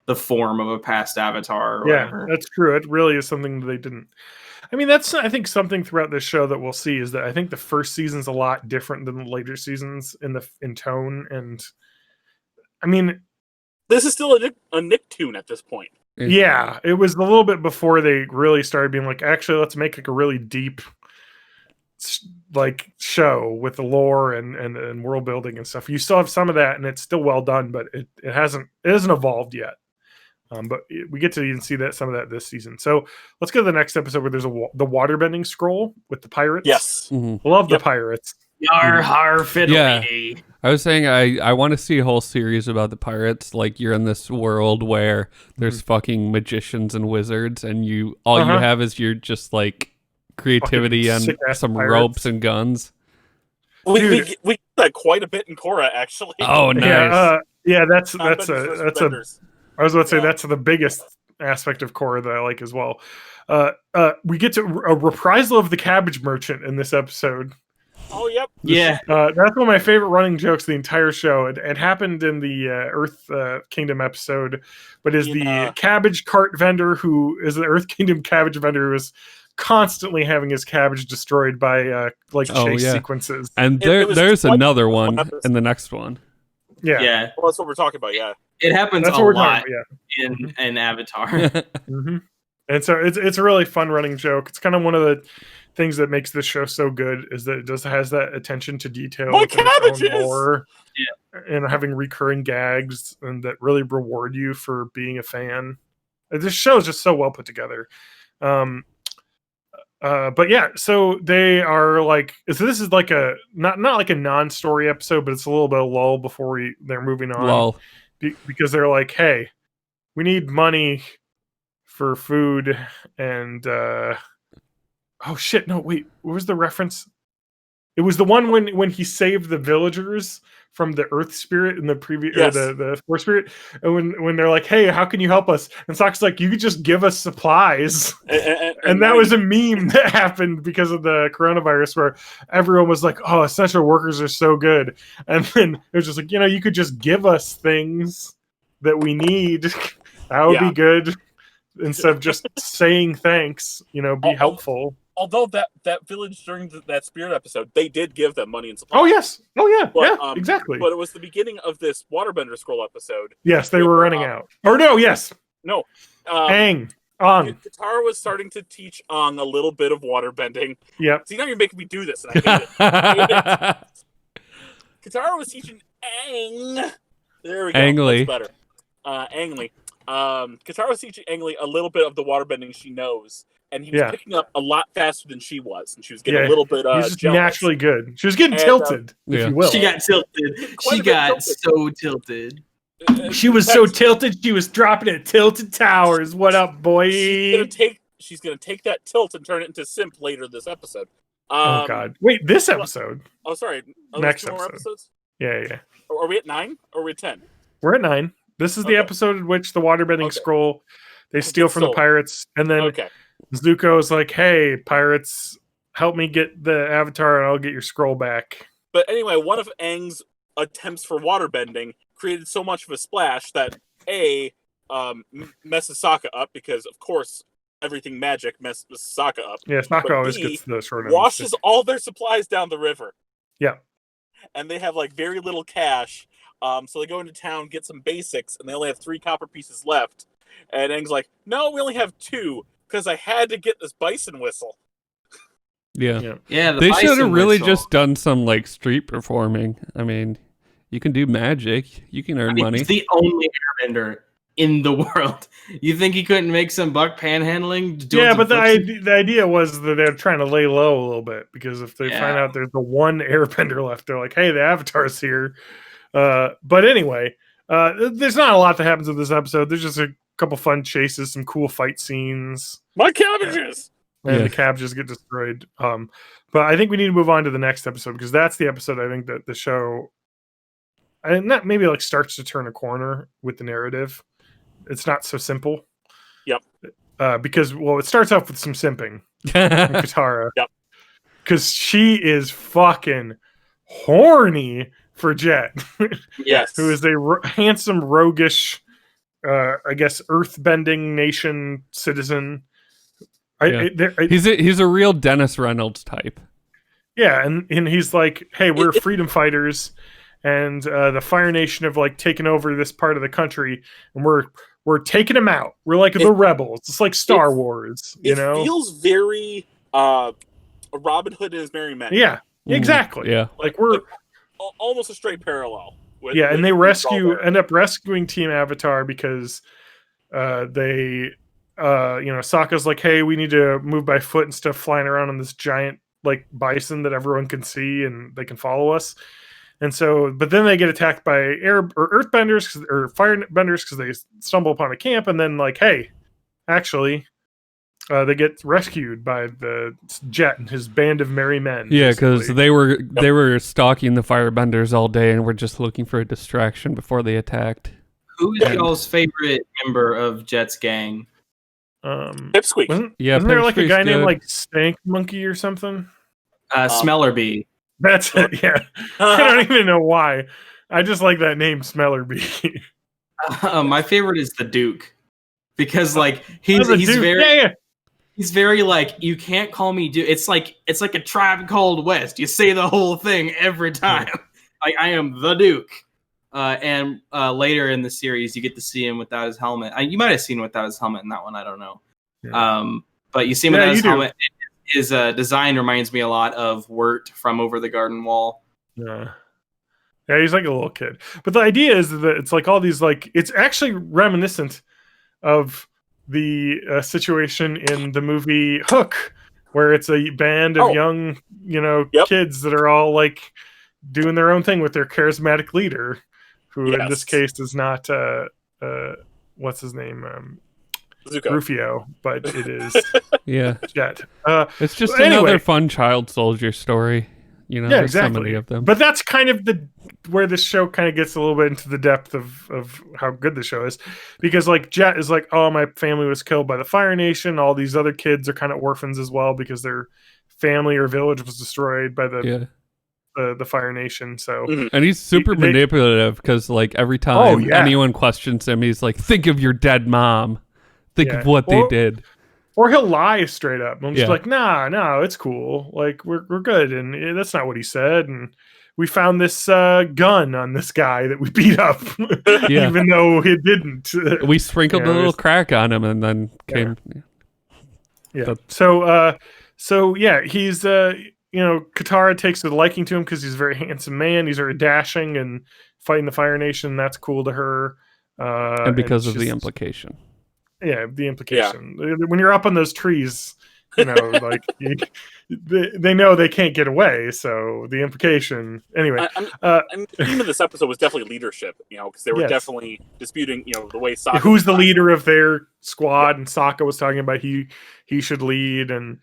the form of a past Avatar or whatever. That's true. It really is something that they didn't. I mean, that's I think something throughout this show that we'll see is that I think the first season's a lot different than the later seasons in tone, and I mean, this is still a Nicktoon at this point. Yeah, it was a little bit before they really started being like, actually, let's make like a really deep like show with the lore and world building and stuff. You still have some of that, and it's still well done, but it hasn't evolved yet. But we get to even see some of that this season. So let's go to the next episode where there's the waterbending scroll with the pirates. Yes, love the pirates. Yar har fiddly. Yeah. I was saying I want to see a whole series about the pirates. Like you're in this world where there's fucking magicians and wizards, and you have is your just like creativity and some pirates. ropes and guns. We get that quite a bit in Korra, actually. Oh, nice. That's a. I was about to say that's the biggest aspect of Korra that I like as well. We get to a reprisal of the Cabbage Merchant in this episode. Oh, yep. That's one of my favorite running jokes the entire show. It happened in the Earth Kingdom episode, but is the cabbage cart vendor who is the Earth Kingdom cabbage vendor who is constantly having his cabbage destroyed by chase sequences. And there's another one in the next one. Yeah. Well, that's what we're talking about, yeah. It happens a lot in Avatar. Mm-hmm. And so it's a really fun running joke. It's kind of one of the things that makes this show so good is that it just has that attention to detail within its own lore, and having recurring gags and that really reward you for being a fan. This show is just so well put together. But yeah, so they are like, so this is like a not like a non-story episode, but it's a little bit of lull before they're moving on. Because they're like, hey, we need money for food and oh shit, no, wait, what was the reference? It was the one when he saved the villagers from the Earth Spirit in the previous the Force Spirit, and when they're like, hey, how can you help us? And Sokka's like, you could just give us supplies. And that was a meme that happened because of the coronavirus where everyone was like, oh, essential workers are so good. And then it was just like, you could just give us things that we need. That would be good. Instead of just saying thanks, be helpful. Although that village during that Spirit episode, they did give them money and supplies. Oh, yes. Oh, yeah. But, exactly. But it was the beginning of this Waterbender Scroll episode. Yes, they were running out. Or no, yes. No. Aang. Katara was starting to teach Aang a little bit of waterbending. Yep. See, now you're making me do this, and I hate it. Katara was teaching Aang. There we go. Ang Lee. That's better. Aang Lee. Katara was teaching Aang Lee a little bit of the waterbending she knows. And he was picking up a lot faster than she was. And she was getting a little bit jealous. Naturally good. She was getting tilted, if you will. She got tilted. She got so tilted. She was so tilted, she was dropping at Tilted Towers. What up, boy? She's she's gonna take that tilt and turn it into Simp later this episode. Oh God! Wait, this episode? Oh, sorry. Next two more episode. episodes. Yeah. Are we at 9 or are we at 10? We're at 9. This is the episode in which the waterbending scroll they steal from the pirates, and then Zuko is like, "Hey, pirates, help me get the Avatar, and I'll get your scroll back." But anyway, one of Aang's attempts for waterbending created so much of a splash that messes Sokka up, because of course everything magic messes Sokka up. Yeah, Sokka always gets the short end. Washes all their supplies down the river. Yeah. And they have like very little cash. So they go into town, get some basics, and they only have 3 copper pieces left. And Aang's like, "No, we only have 2 because I had to get this bison whistle." Yeah. The they should have really whistle. just done some like street performing. I mean, you can do magic, you can earn money. He's the only airbender in the world. You think he couldn't make some buck panhandling? Yeah, but the idea was that they're trying to lay low a little bit, because if they find out there's the one airbender left, they're like, "Hey, the Avatar's here." But anyway, there's not a lot that happens in this episode. There's just a couple fun chases, some cool fight scenes. My cabbages! And the cabbages get destroyed. But I think we need to move on to the next episode, because that's the episode I think that the show, and that maybe like starts to turn a corner with the narrative. It's not so simple. Yep. Because it starts off with some simping from Katara. Yep. Because she is fucking horny for Jet. Yes. Who is a handsome, roguish, I guess, earthbending nation citizen. He's a real Dennis Reynolds type. Yeah, and he's like, "Hey, we're freedom fighters, and the Fire Nation have like taken over this part of the country, and we're taking them out. We're like the rebels. It's like Star Wars, you know." It feels very Robin Hood and his Merry Men. Yeah, exactly. Yeah, like we're almost a straight parallel. And they end up rescuing Team Avatar because they. Sokka's like, "Hey, we need to move by foot instead of flying around on this giant like bison that everyone can see and they can follow us." And so, but then they get attacked by earthbenders or firebenders because they stumble upon a camp, and then like, hey, actually, they get rescued by the Jet and his band of merry men. Yeah, because they were stalking the firebenders all day and were just looking for a distraction before they attacked. Who is y'all's favorite member of Jet's gang? Pipsqueak. Wasn't there like a guy named like Stank Monkey or something? Smellerbee. That's it. Yeah, I don't even know why. I just like that name, Smellerbee. My favorite is the Duke, because like he's very he's very like, "You can't call me Duke." It's like a Tribe Called West. You say the whole thing every time. Like, I am the Duke. And later in the series, you get to see him without his helmet. You might have seen him without his helmet in that one. I don't know. Yeah. But you see him without his helmet. His design reminds me a lot of Wirt from Over the Garden Wall. Yeah, he's like a little kid. But the idea is that it's like all these like, it's actually reminiscent of the situation in the movie Hook, where it's a band of young, kids that are all like doing their own thing with their charismatic leader, who in this case is not what's his name, Zuko. Rufio, but it is Jet. It's just another fun child soldier story. Yeah, exactly. So many of them. But that's kind of where this show kind of gets a little bit into the depth of how good the show is, because like Jet is like, "Oh, my family was killed by the Fire Nation. All these other kids are kind of orphans as well because their family or village was destroyed by the Fire Nation." So, and he's super manipulative because like every time anyone questions him, he's like, "Think of your dead mom. Think of what they did." Or he'll lie straight up. I'm just like, no, it's cool. Like we're good, and that's not what he said. And we found this gun on this guy that we beat up, even though he didn't. We sprinkled a little crack on him, and then came. Yeah. So he's Katara takes a liking to him because he's a very handsome man. He's very dashing and fighting the Fire Nation. That's cool to her. And because of the implication. Yeah, the implication. Yeah. When you're up on those trees, You know, like they know they can't get away. So the implication, anyway. I mean, the theme of this episode was definitely leadership. You know, because they were Yes. definitely disputing. You know, the way Sokka. Who's the leader of their squad? And Sokka was talking about he should lead, and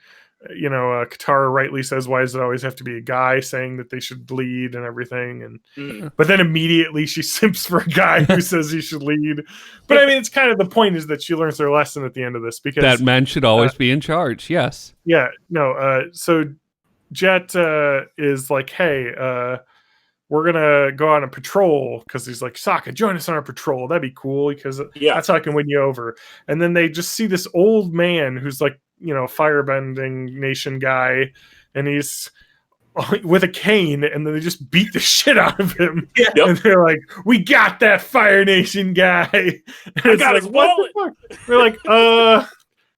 you know, Katara rightly says, "Why does it always have to be a guy saying that they should lead and everything?" And but then immediately she simps for a guy who says he should lead. But I mean, it's kind of the point is that she learns her lesson at the end of this because that men should always be in charge. Yes. Yeah. No. So Jet is like, "Hey, we're gonna go on a patrol," because he's like, "Sokka, join us on our patrol. That'd be cool because that's how I can win you over." And then they just see this old man who's like, you know, firebending nation guy, and he's with a cane, and then they just beat the shit out of him. And they're like, "We got that Fire Nation guy." And I got his wallet. They're like,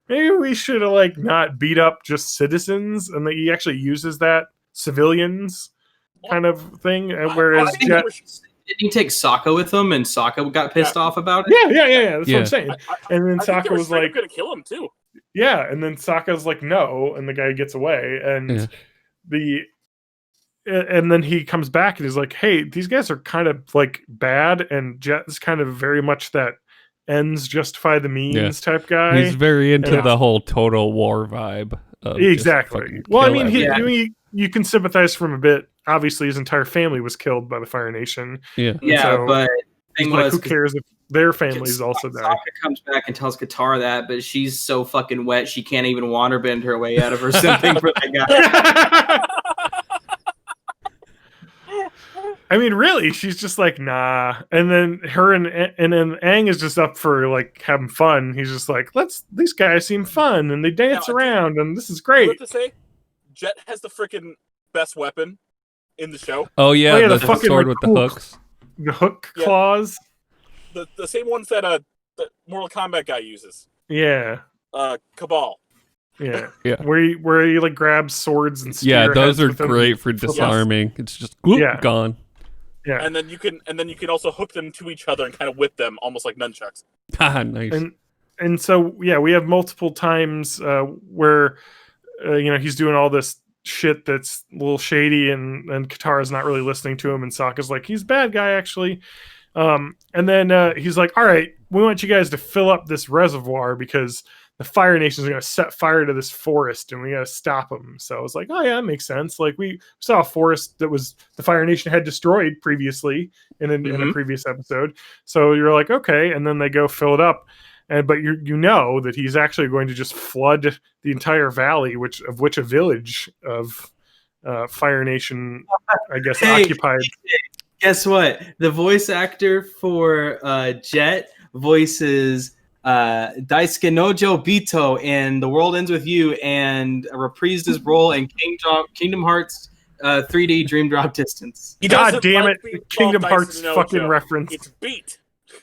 maybe we should have like not beat up just citizens, and that he actually uses that civilians kind of thing. And whereas Jet, didn't he take Sokka with him, and Sokka got pissed off about it? Yeah. That's what I'm saying. And then Sokka was like, "Gonna kill him too." Yeah, and then Sokka's like, "No," and the guy gets away, and and then he comes back and he's like, "Hey, these guys are kind of like bad," and Jet is kind of very much that ends justify the means type guy. He's very into the whole total war vibe. Exactly. Well, I mean, you can sympathize from a bit. Obviously, his entire family was killed by the Fire Nation. Yeah, so but thing was, who cares if their families also die? Sokka comes back and tells Katara that, but she's so fucking wet she can't even waterbend her way out of her something for that guy. I mean, really, she's just like, nah. And then her and then Aang is just up for like having fun. He's just like, these guys seem fun and they dance around and this is great. What to say? Jet has the freaking best weapon in the show. Oh yeah, the fucking sword with the hooks. The hook claws. The same ones that the Mortal Kombat guy uses. Yeah. Cabal. Yeah. Where he like grabs swords and spear. Yeah, those are great for disarming. It's just gone. Yeah. And then you can also hook them to each other and kind of whip them almost like nunchucks. Nice. And so we have multiple times where you know, he's doing all this shit that's a little shady, and Katara's not really listening to him, and Sokka's like, he's a bad guy actually. And then he's like, all right, we want you guys to fill up this reservoir because the Fire Nation is going to set fire to this forest and we got to stop them. So I was like, oh yeah, that makes sense. Like we saw a forest that was the Fire Nation had destroyed previously in a previous episode. So you're like, okay. And then they go fill it up. But you know that he's actually going to just flood the entire valley, which a village of Fire Nation, I guess, occupied. Guess what? The voice actor for Jet voices Daisuke Nojo Bito in The World Ends With You, and reprised his role in Kingdom Hearts 3D Dream Drop Distance. God damn it! Kingdom Hearts fucking reference. It's Beat.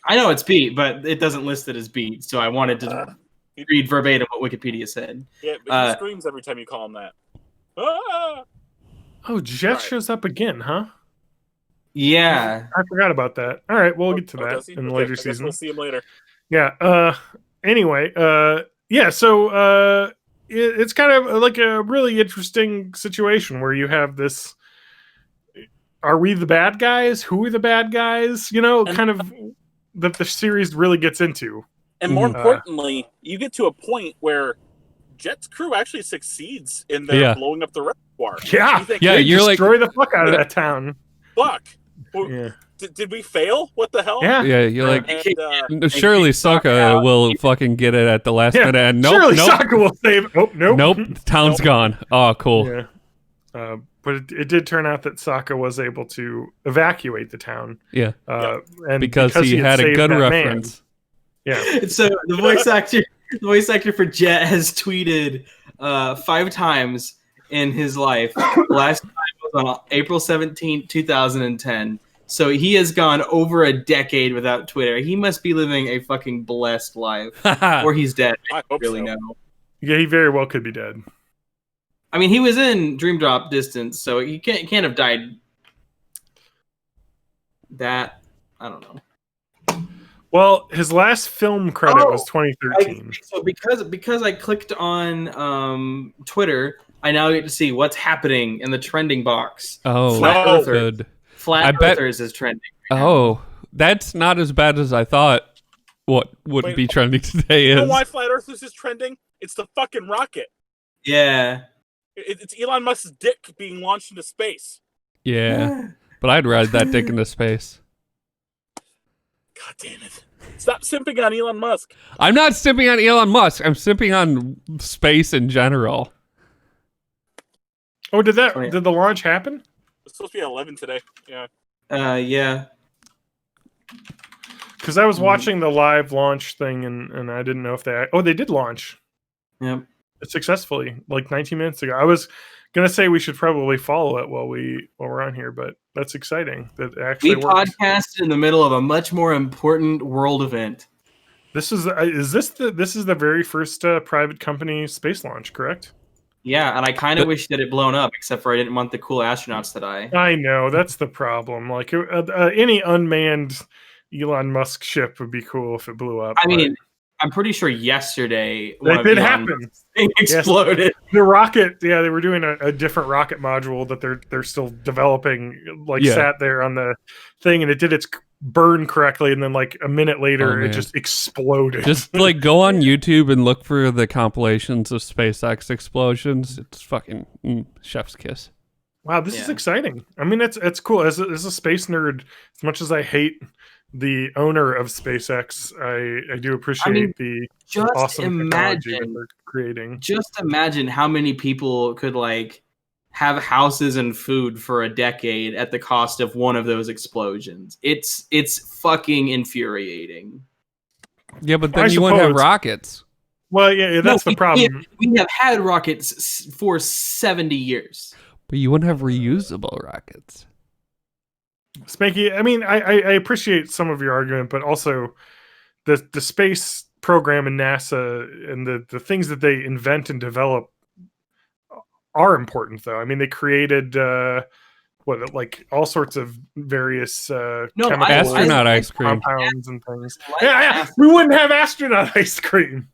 I know it's Beat, but it doesn't list it as Beat, so I wanted to read verbatim what Wikipedia said. Yeah, but he screams every time you call him that. Ah! Oh, Jet shows up again, huh? Yeah. I forgot about that. All right, we'll get to that in the later season. We'll see him later. Yeah. Anyway, yeah, so it's kind of like a really interesting situation where you have this, are we the bad guys? Who are the bad guys? You know, kind of that the series really gets into. And more importantly, you get to a point where Jet's crew actually succeeds in their blowing up the reservoir. Yeah, you're destroy the fuck out of that town. Fuck. Well, did we fail? What the hell? Yeah, you're like, surely Sokka will fucking get it at the last minute. And nope, Sokka will save. Oh, nope. The town's gone. Oh, cool. Yeah. But it did turn out that Sokka was able to evacuate the town. Yeah. And because he had a good reference. Yeah. So the voice actor for Jet has tweeted 5 times in his life. Last time was on April 17th, 2010. So he has gone over a decade without Twitter. He must be living a fucking blessed life. Or he's dead. I hope really so. know. Yeah, he very well could be dead. I mean, he was in Dream Drop Distance, so he can't have died. That, I don't know. Well, his last film credit was 2013. So because I clicked on Twitter, I now get to see what's happening in the trending box. Oh, Flat Earthers is trending. Right now. That's not as bad as I thought. What would be trending today is. You know why Flat Earthers is trending? It's the fucking rocket. Yeah. It's Elon Musk's dick being launched into space. Yeah. But I'd ride that dick into space. God damn it. Stop simping on Elon Musk. I'm not simping on Elon Musk. I'm simping on space in general. Oh, did the launch happen? It's supposed to be at 11 today. Yeah. Yeah. Because I was watching the live launch thing and I didn't know if they did launch. Yep. Successfully, like 19 minutes ago. I was gonna say we should probably follow it while we're on here, but that's exciting that it actually we worked. Podcasted in the middle of a much more important world event. This is the very first private company space launch, correct? Yeah, and I kind of wish that it blown up, except for I didn't want the cool astronauts to die. I know, that's the problem. Like any unmanned Elon Musk ship would be cool if it blew up. I mean, I'm pretty sure yesterday that did happen. Exploded. Yes. The rocket, yeah, they were doing a different rocket module that they're still developing. Sat there on the thing, and it did its burn correctly, and then like a minute later, it just exploded. Just like go on YouTube and look for the compilations of SpaceX explosions. It's fucking chef's kiss. Wow, this is exciting. I mean, it's cool. As a space nerd, as much as I hate the owner of SpaceX, I do appreciate the awesome technology that they're creating. Just imagine how many people could like have houses and food for a decade at the cost of one of those explosions. It's fucking infuriating. Yeah, but then you wouldn't have rockets. Well, yeah, that's the problem. We have had rockets for 70 years. But you wouldn't have reusable rockets. Spanky, I mean, I appreciate some of your argument, but also the space program in NASA and the things that they invent and develop are important, though. I mean, they created like all sorts of various astronaut ice cream compounds and things. We wouldn't have astronaut ice cream.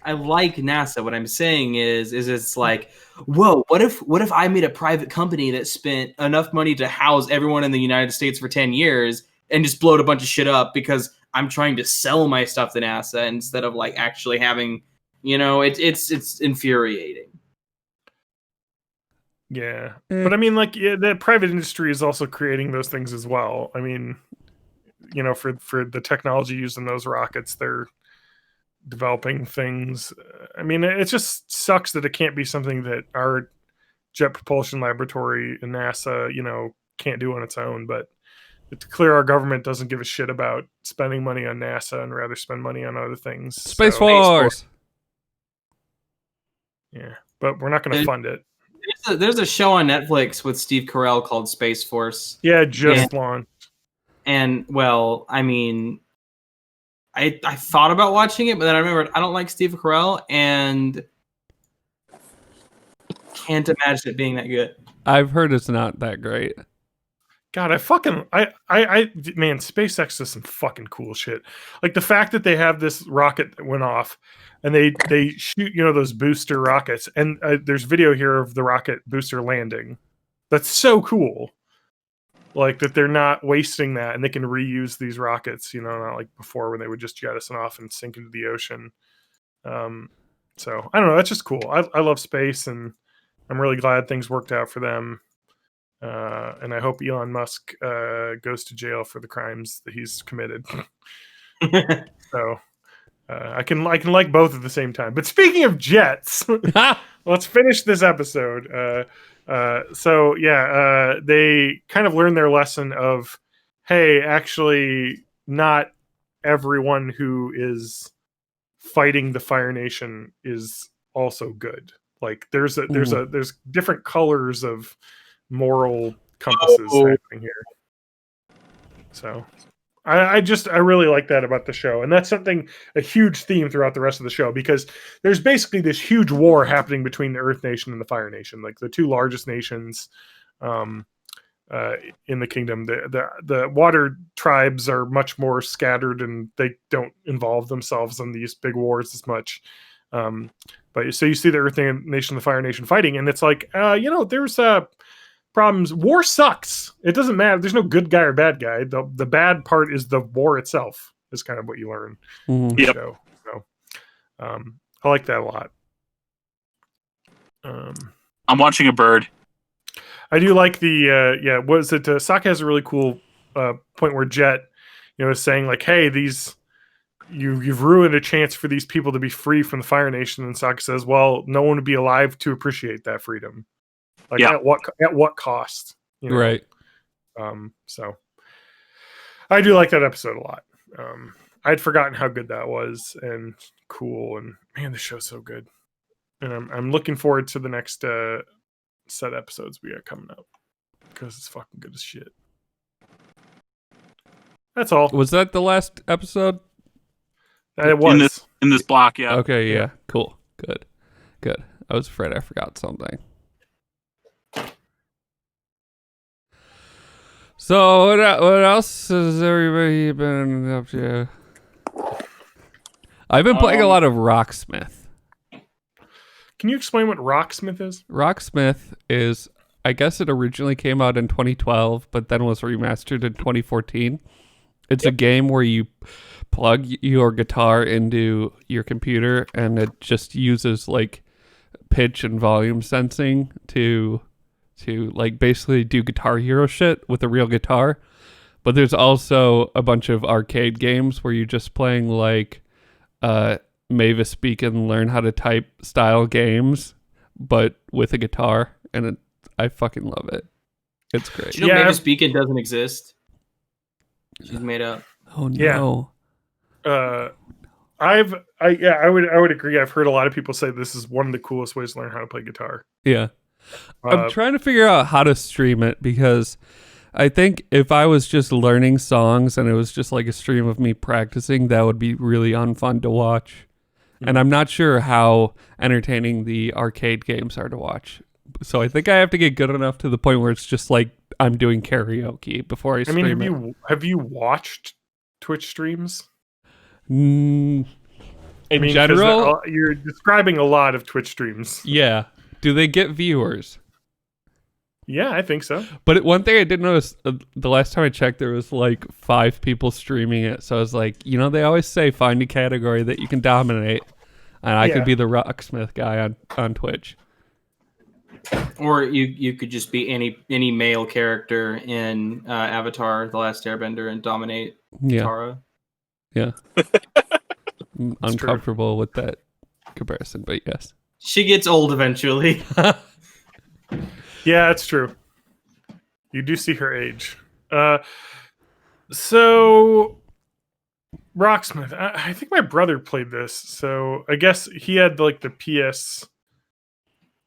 I like NASA. What I'm saying is it's like, whoa, what if I made a private company that spent enough money to house everyone in the United States for 10 years and just blowed a bunch of shit up because I'm trying to sell my stuff to NASA instead of like actually having, it's infuriating. Yeah. But I mean, like, the private industry is also creating those things as well. I mean, for the technology used in those rockets, they're developing things. I mean, it just sucks that it can't be something that our Jet Propulsion Laboratory and NASA, can't do on its own. But it's clear our government doesn't give a shit about spending money on NASA and rather spend money on other things. Space Force. Yeah, but we're not going to fund it. There's a show on Netflix with Steve Carell called Space Force. Yeah, just launched. And, well, I mean, I thought about watching it, but then I remembered I don't like Steve Carell and can't imagine it being that good. I've heard it's not that great. God, man, SpaceX does some fucking cool shit. Like the fact that they have this rocket that went off and they shoot, those booster rockets. And there's video here of the rocket booster landing. That's so cool. Like that they're not wasting that and they can reuse these rockets, not like before when they would just jettison off and sink into the ocean. So I don't know. That's just cool. I love space and I'm really glad things worked out for them. And I hope Elon Musk goes to jail for the crimes that he's committed. So I can like both at the same time. But speaking of jets, let's finish this episode. They kind of learned their lesson of, hey, actually, not everyone who is fighting the Fire Nation is also good. Like there's different colors of moral compasses happening here. So I really like that about the show. And that's a huge theme throughout the rest of the show, because there's basically this huge war happening between the Earth Nation and the Fire Nation, like the two largest nations. in the kingdom. The water tribes are much more scattered, and they don't involve themselves in these big wars as much. But so you see the Earth Nation, the Fire Nation fighting, and it's like, there's problems. War sucks. It doesn't matter. There's no good guy or bad guy. The bad part is the war itself. Is kind of what you learn in the show. So, I like that a lot. I'm watching a bird. I do like the was it Sokka has a really cool point where Jet, is saying like, hey, you've ruined a chance for these people to be free from the Fire Nation, and Sokka says, well, no one would be alive to appreciate that freedom. Like at what cost? Right. So I do like that episode a lot. I'd forgotten how good that was and cool, and man, the show's so good. And I'm looking forward to the next set episodes we got coming up because it's fucking good as shit. That's all. Was that the last episode? It was in this block. Yeah. Okay. Yeah. Cool. Good. I was afraid I forgot something. So what else has everybody been up to? I've been playing a lot of Rocksmith. Can you explain what Rocksmith is? Rocksmith is, I guess it originally came out in 2012, but then was remastered in 2014. It's a game where you plug your guitar into your computer, and it just uses like pitch and volume sensing to like basically do Guitar Hero shit with a real guitar. But there's also a bunch of arcade games where you're just playing like Mavis Beacon learn how to type style games, but with a guitar, and I fucking love it. It's great. Do you know Mavis Beacon doesn't exist? She's made up. Oh no. Yeah. I would agree. I've heard a lot of people say this is one of the coolest ways to learn how to play guitar. Yeah. I'm trying to figure out how to stream it, because I think if I was just learning songs and it was just like a stream of me practicing, that would be really unfun to watch. Mm-hmm. And I'm not sure how entertaining the arcade games are to watch. So I think I have to get good enough to the point where it's just like I'm doing karaoke before I stream it. Have you watched Twitch streams? In general? You're describing a lot of Twitch streams. Yeah. Do they get viewers? Yeah, I think so. But one thing I did notice, the last time I checked, there was like 5 people streaming it. So I was like, they always say find a category that you can dominate. And I could be the Rocksmith guy on Twitch. Or you could just be any male character in Avatar: The Last Airbender and dominate Tara. Yeah. I'm uncomfortable with that comparison, but yes. She gets old eventually. Yeah, it's true. You do see her age. So Rocksmith, I think my brother played this. So I guess he had like the PS.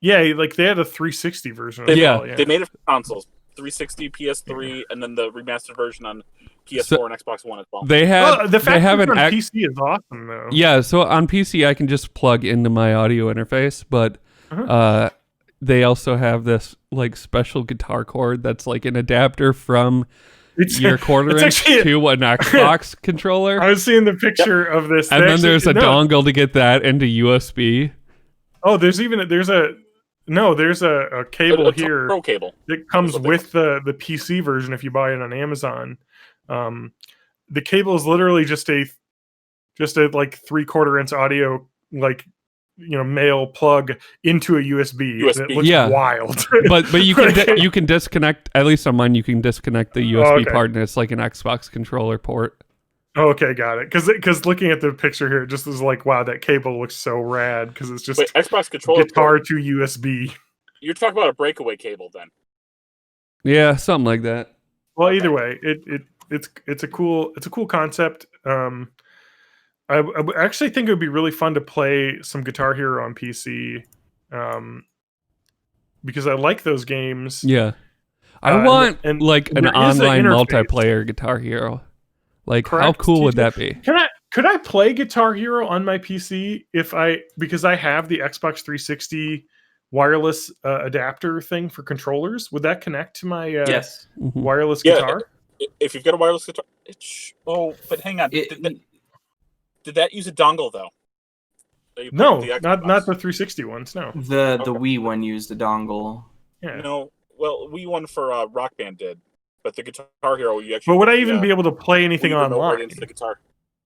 Yeah, like they had a 360 version. They made it for consoles. 360, PS3, and then the remastered version on PS4 and Xbox One as well. They have the fact they have that an PC is awesome though. Yeah, so on PC I can just plug into my audio interface, but they also have this like special guitar cord that's like an adapter from your quarter-inch to an Xbox controller. I was seeing the picture of this. And then there's a dongle to get that into USB. Oh, there's a cable here. Pro cable that comes with the PC version if you buy it on Amazon. The cable is literally just a like 3/4-inch audio male plug into a USB. It looks wild. but you can you can disconnect, at least on mine, you can disconnect the USB part, and it's like an Xbox controller port. Okay, got it. Because looking at the picture here, it just is like, wow, that cable looks so rad. Because it's just Xbox controller guitar port to USB. You're talking about a breakaway cable, then? Yeah, something like that. Well, either way, it's a cool concept. I actually think it would be really fun to play some Guitar Hero on PC, because I like those games. Yeah, I want an online multiplayer Guitar Hero. Like, correct. How cool would that be? Could I play Guitar Hero on my PC because I have the Xbox 360 wireless adapter thing for controllers. Would that connect to my Yes. wireless Yeah. guitar? If you've got a wireless guitar, but hang on. Did that use a dongle though? No, not the 360 ones. No. The Wii one used a dongle. Yeah. No. Well, Wii one for Rock Band did, but the Guitar Hero you actually. But would I even be able to play anything online? Right into the guitar.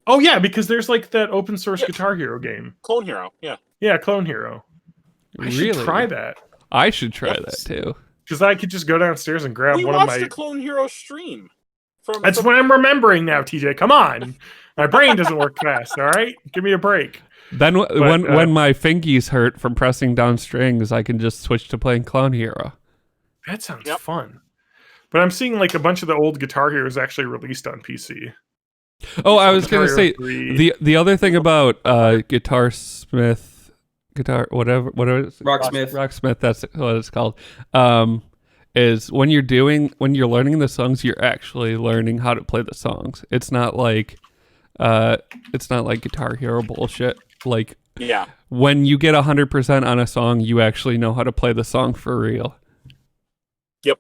Oh yeah, because there's like that open source Guitar Hero game. Clone Hero, yeah. Yeah, Clone Hero. I should try that. I should try that too. Because I could just go downstairs and grab one of my. We watched the Clone Hero stream. That's what I'm remembering now, TJ. Come on, my brain doesn't work fast. All right, give me a break. Then when my fingies hurt from pressing down strings, I can just switch to playing Clone Hero. That sounds fun. But I'm seeing like a bunch of the old Guitar Heroes actually released on PC. Oh, I was going to say the other thing about Rocksmith, that's what it's called. Is when you're learning the songs, you're actually learning how to play the songs. It's not like Guitar Hero bullshit. Like, yeah, when you get 100% on a song, you actually know how to play the song for real. Yep.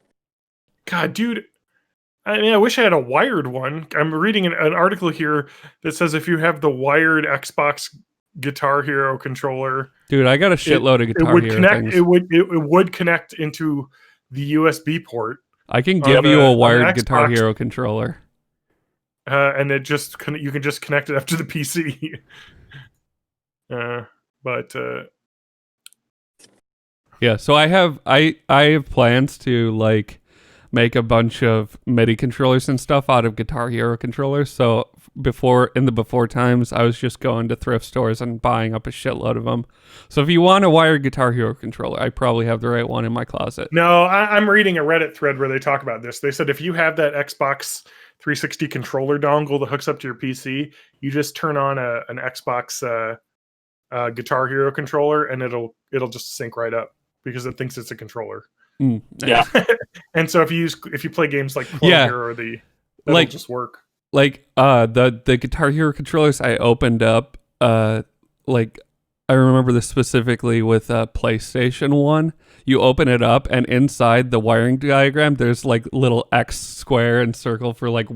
God, dude. I mean, I wish I had a wired one. I'm reading an article here that says if you have the wired Xbox Guitar Hero controller, dude, I got a shitload of Guitar Hero things. It would connect into the USB port. I can give you a wired Guitar Hero controller, and you can just connect it up to the PC. Yeah. So I have plans to like make a bunch of MIDI controllers and stuff out of Guitar Hero controllers. So before times, I was just going to thrift stores and buying up a shitload of them. So if you want a wired Guitar Hero controller, I probably have the right one in my closet. No, I'm reading a Reddit thread where they talk about this. They said if you have that Xbox 360 controller dongle that hooks up to your PC, you just turn on an Xbox Guitar Hero controller, and it'll just sync right up because it thinks it's a controller. Nice. Yeah. And so if you play games like Clone Hero or that'll just work. Like the Guitar Hero controllers I opened up, like I remember this specifically with PlayStation 1. You open it up, and inside the wiring diagram, there's like little X, square, and circle for like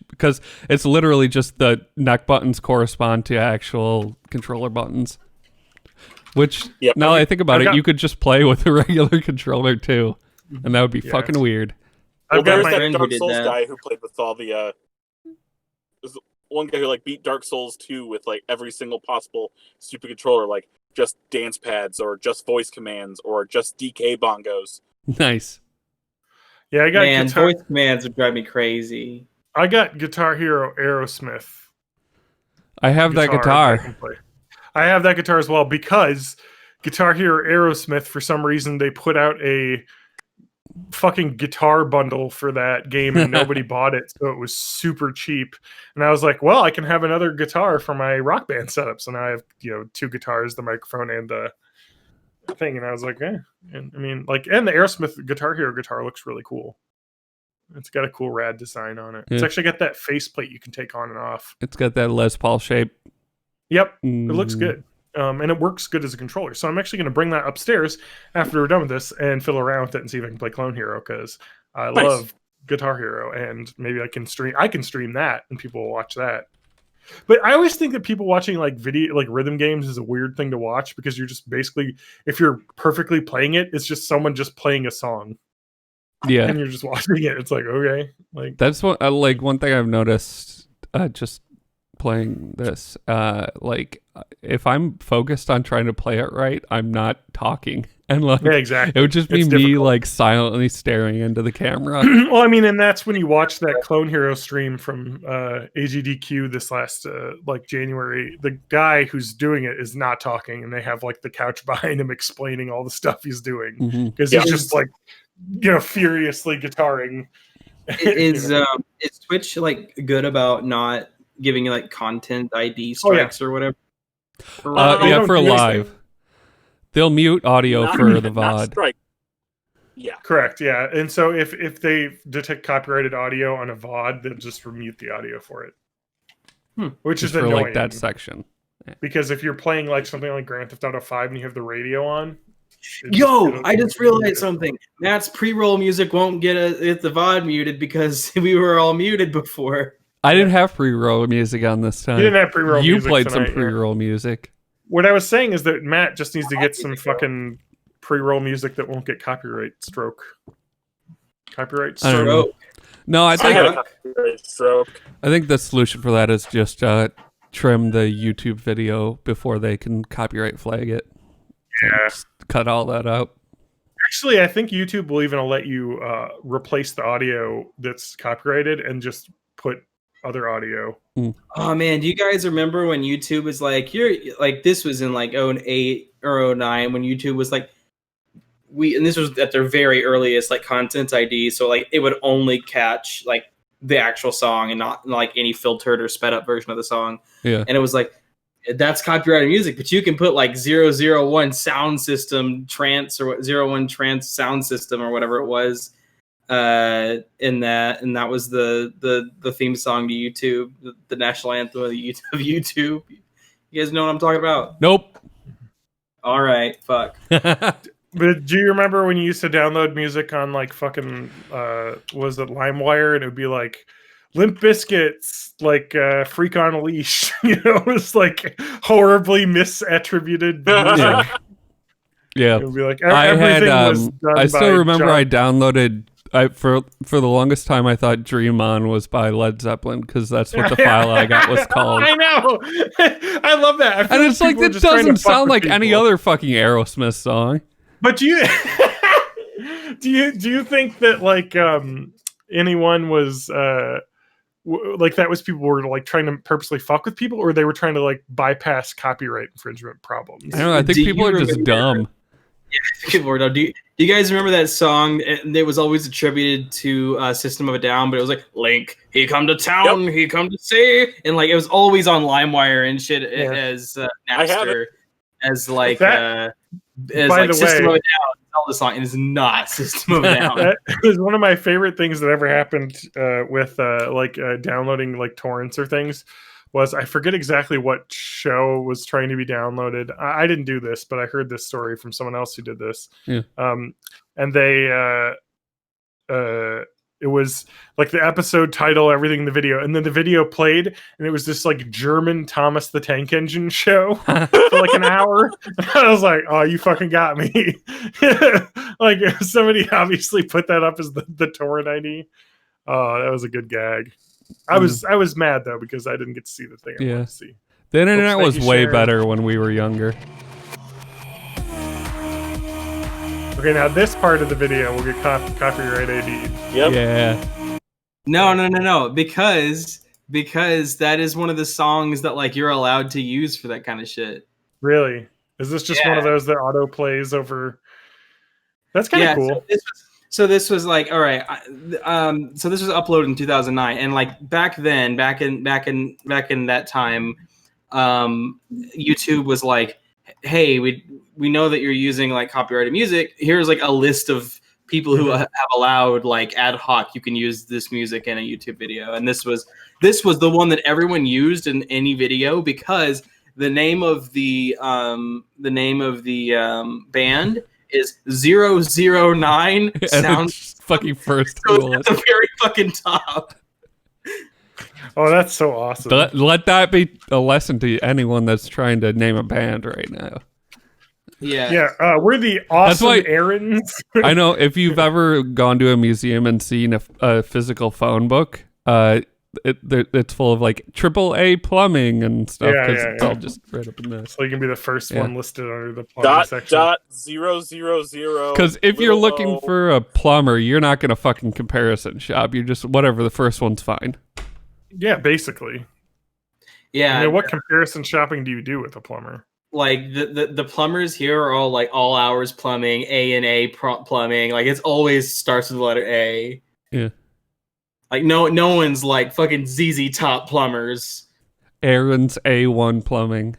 because it's literally just the neck buttons correspond to actual controller buttons. Which, now that I think about it, you could just play with a regular controller too, and that would be fucking weird. There's that Dark Souls guy who played with all the. There's one guy who like beat Dark Souls 2 with like every single possible stupid controller, like just dance pads or just voice commands or just DK bongos. Nice. Yeah, I got voice commands would drive me crazy. I got Guitar Hero Aerosmith. I have that guitar. I have that guitar as well because Guitar Hero Aerosmith, for some reason, they put out a fucking guitar bundle for that game and nobody bought it, so it was super cheap. And I was like, well, I can have another guitar for my Rock Band setup. So now I have, 2 guitars, the microphone and the thing. And I was like, and I mean, like, and the Aerosmith Guitar Hero guitar looks really cool. It's got a cool rad design on it. It's actually got that faceplate you can take on and off. It's got that Les Paul shape. Yep, it looks good. And it works good as a controller. So I'm actually going to bring that upstairs after we're done with this and fiddle around with it and see if I can play Clone Hero, because I love Guitar Hero, and maybe I can stream that and people will watch that. But I always think that people watching like rhythm games is a weird thing to watch, because you're just basically, if you're perfectly playing it, it's just someone just playing a song. Yeah. And you're just watching it. It's like, okay. Like, that's what one thing I've noticed just playing this, like if I'm focused on trying to play it right, I'm not talking, and like exactly, it would just be me difficult. Like silently staring into the camera. Well, I mean, and that's when you watch that Clone Hero stream from AGDQ this last like January. The guy who's doing it is not talking, and they have like the couch behind him explaining all the stuff he's doing, because he's just like furiously guitaring. Is Twitch like good about not giving like content ID strikes or whatever? For live, they'll mute audio for the VOD. Yeah, correct. Yeah, and so if they detect copyrighted audio on a VOD, they'll just mute the audio for it, which just is for annoying, like that section. Because if you're playing like something like Grand Theft Auto 5 and you have the radio on, I just realized something. Matt's pre-roll music won't get the VOD muted because we were all muted before. I didn't have pre-roll music on this time. You didn't have pre-roll You music played some tonight, pre-roll music. What I was saying is that Matt just needs to get some fucking pre-roll music that won't get copyright stroke. Copyright I don't stroke. know. No, I think Copyright stroke. I think the solution for that is just trim the YouTube video before they can copyright flag it. Yeah. Just cut all that out. Actually, I think YouTube will even let you replace the audio that's copyrighted and just put other audio. Oh man, do you guys remember when YouTube was like, this was in like 08 or 09 when YouTube was like, and this was at their very earliest like content ID, so like it would only catch like the actual song and not like any filtered or sped up version of the song. Yeah. And it was like, that's copyrighted music, but you can put like 001 sound system trance or 01 trance sound system or whatever it was in that, and that was the theme song to YouTube, the national anthem of YouTube. You guys know what I'm talking about? Nope. All right, fuck. But do you remember when you used to download music on like fucking was it LimeWire, and it would be like Limp Bizkit's like Freak on a Leash, it was like horribly misattributed music. Yeah. It would be like I everything had was done I still by remember John. I downloaded for the longest time I thought Dream On was by Led Zeppelin because that's what the file I got was called. I know. I love that. I feel And it's like people are it just trying to doesn't fuck sound with like any people. other fucking Aerosmith song. But do you do you think that like anyone was like that was people were like trying to purposely fuck with people, or they were trying to like bypass copyright infringement problems? I don't know. I think Do people you are just remember- dumb. People were dumb. Do you guys remember that song? It was always attributed to System of a Down, but it was like Link, he come to town, he come to see, and like it was always on LimeWire and shit as I have Napster, as like That- as by like the System way- of a Down. Zelda song, and it's not System of a Down. That is one of my favorite things that ever happened with downloading like torrents or things. Was I forget exactly what show was trying to be downloaded. I didn't do this, but I heard this story from someone else who did this. Yeah. And they it was like the episode title, everything in the video, and then the video played, and it was this like German Thomas the Tank Engine show for like an hour. I was like, "Oh, you fucking got me!" Like somebody obviously put that up as the torrent ID. Oh, that was a good gag. I was mad though because I didn't get to see the thing I wanted to see. The internet Oops, was thank you, way Sharon. better when we were younger. Okay, now this part of the video will get copyright ID. Yep. Yeah. No, because that is one of the songs that like you're allowed to use for that kind of shit. Really? Is this just one of those that auto plays over? That's kind of cool. So this was like, all right. So this was uploaded in 2009, and like back then, back in that time, YouTube was like, hey, we know that you're using like copyrighted music. Here's like a list of people who have allowed like ad hoc you can use this music in a YouTube video, and this was the one that everyone used in any video because the name of the band is 009 sounds fucking first. at the very fucking top. Oh, that's so awesome. Let that be a lesson to anyone that's trying to name a band right now. Yeah. We're the awesome why- errands. I know if you've ever gone to a museum and seen a physical phone book, it's full of like AAA plumbing and stuff because it's all just right up in this. So you can be the first one listed under the plumbing Dot section. dot 000. Because if you're little looking O. for a plumber, you're not going to fucking comparison shop. You're just whatever the first one's fine. Yeah, basically. Yeah. I mean, what comparison shopping do you do with a plumber? Like the plumbers here are all like all hours plumbing, A&A plumbing. Like it's always starts with the letter A. Yeah. Like no one's like fucking ZZ Top plumbers. Aaron's A1 plumbing.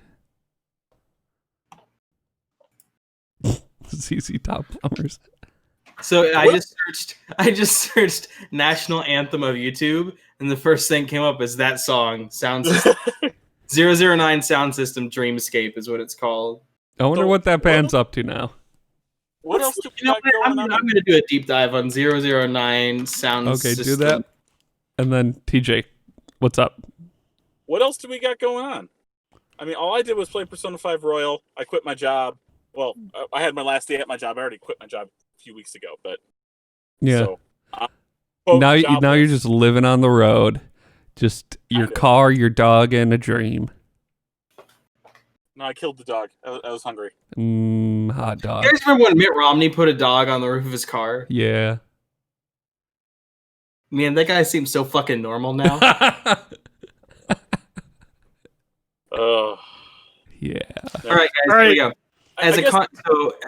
ZZ Top plumbers. So I just searched national anthem of YouTube, and the first thing came up is that song, Sound System. 009 Sound System Dreamscape is what it's called. I wonder what that band's up to now. What else do we know got what? going I'm on? going to do a deep dive on 009 sound Okay, system. do that. And then TJ, what's up? What else do we got going on? I mean, all I did was play Persona 5 Royal. I quit my job. Well, I had my last day at my job. I already quit my job a few weeks ago, but Yeah. So, now you're jobless. just living on the road, just your Kind of. car, your dog, and a dream. No, I killed the dog. I was hungry. Hot dog. You guys remember when Mitt Romney put a dog on the roof of his car? Yeah. Man, that guy seems so fucking normal now. Yeah. All right, guys, All here we right. go.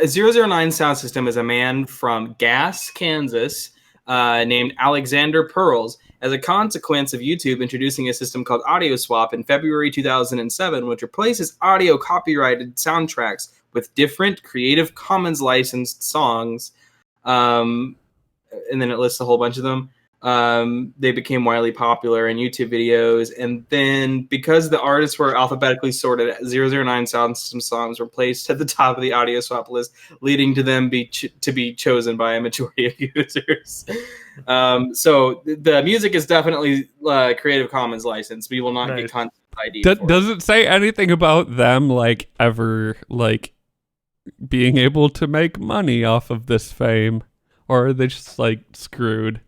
A 009 sound system is a man from Gass, Kansas, named Alexander Pearls. As a consequence of YouTube introducing a system called Audio Swap in February 2007, which replaces audio copyrighted soundtracks with different Creative Commons licensed songs, and then it lists a whole bunch of them. They became widely popular in YouTube videos, and then because the artists were alphabetically sorted, 009 sound system songs were placed at the top of the Audio Swap list, leading to them to be chosen by a majority of users. So the music is definitely Creative Commons licensed. We will not get content ID. Does it say anything about them ever being able to make money off of this fame, or are they just screwed?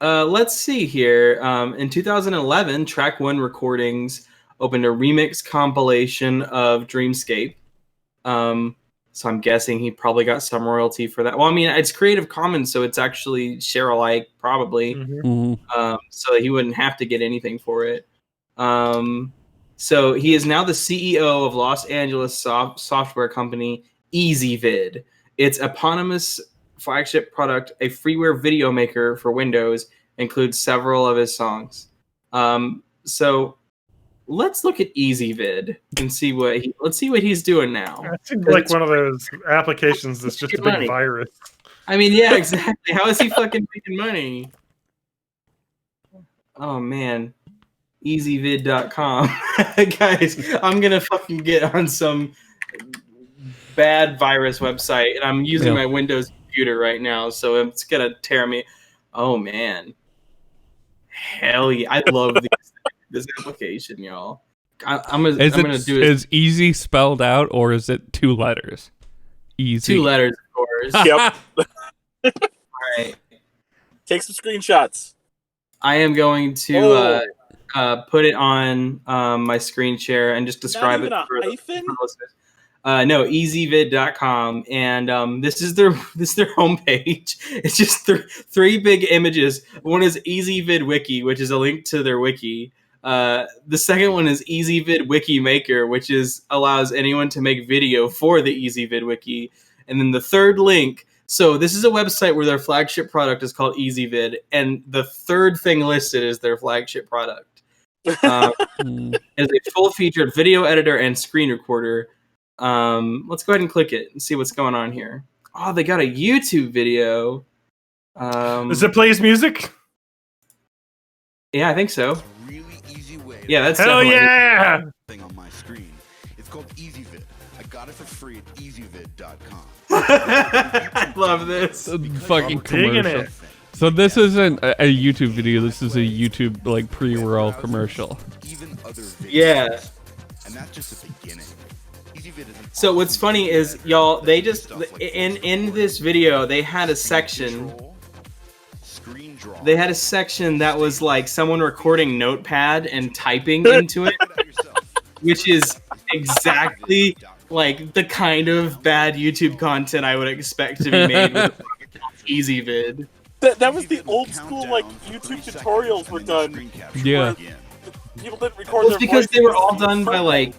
Let's see here. In 2011, Track One Recordings opened a remix compilation of Dreamscape. So I'm guessing he probably got some royalty for that. Well, I mean, it's Creative Commons, so it's actually share alike, probably. Mm-hmm. So he wouldn't have to get anything for it. So he is now the CEO of Los Angeles software company EasyVid. Its eponymous flagship product, a freeware video maker for Windows, includes several of his songs. So let's look at EasyVid and see what he's doing now. That seems like one of those applications that's just a big virus. I mean, yeah, exactly. How is he fucking making money? Oh man, easyvid.com. Guys, I'm gonna fucking get on some bad virus website, and I'm using my Windows computer right now, so it's gonna tear me. Oh man, hell yeah! I love this application, y'all. I'm gonna do it. Is easy spelled out, or is it 2 letters? Easy. 2 letters, of course. Yep. All right. Take some screenshots. I am going to put it on my screen share and just describe it for the listeners. No, easyvid.com, and this is their homepage. It's just 3 big images. One is EasyVid Wiki, which is a link to their wiki. The second one is EasyVid Wiki Maker, which allows anyone to make video for the EasyVid Wiki. And then the third link. So this is a website where their flagship product is called EasyVid, and the third thing listed is their flagship product. It's a full-featured video editor and screen recorder. Let's go ahead and click it and see what's going on here. Oh, they got a YouTube video. Does it play his music? Yeah, I think so. Really easy way. Yeah, that's hell yeah. Thing on my screen. It's called EasyVid. I got it for free at easyvid.com. I love this. Fucking commercial. So this isn't a YouTube video. This is a YouTube pre-roll commercial. Even other videos. Yeah. And that's just the beginning. So what's funny is, y'all, they just in this video they had a section. They had a section that was like someone recording Notepad and typing into it, which is exactly like the kind of bad YouTube content I would expect to be made with EasyVid. That was the old school YouTube tutorials were done. Yeah. People didn't record their because voices. they were all done by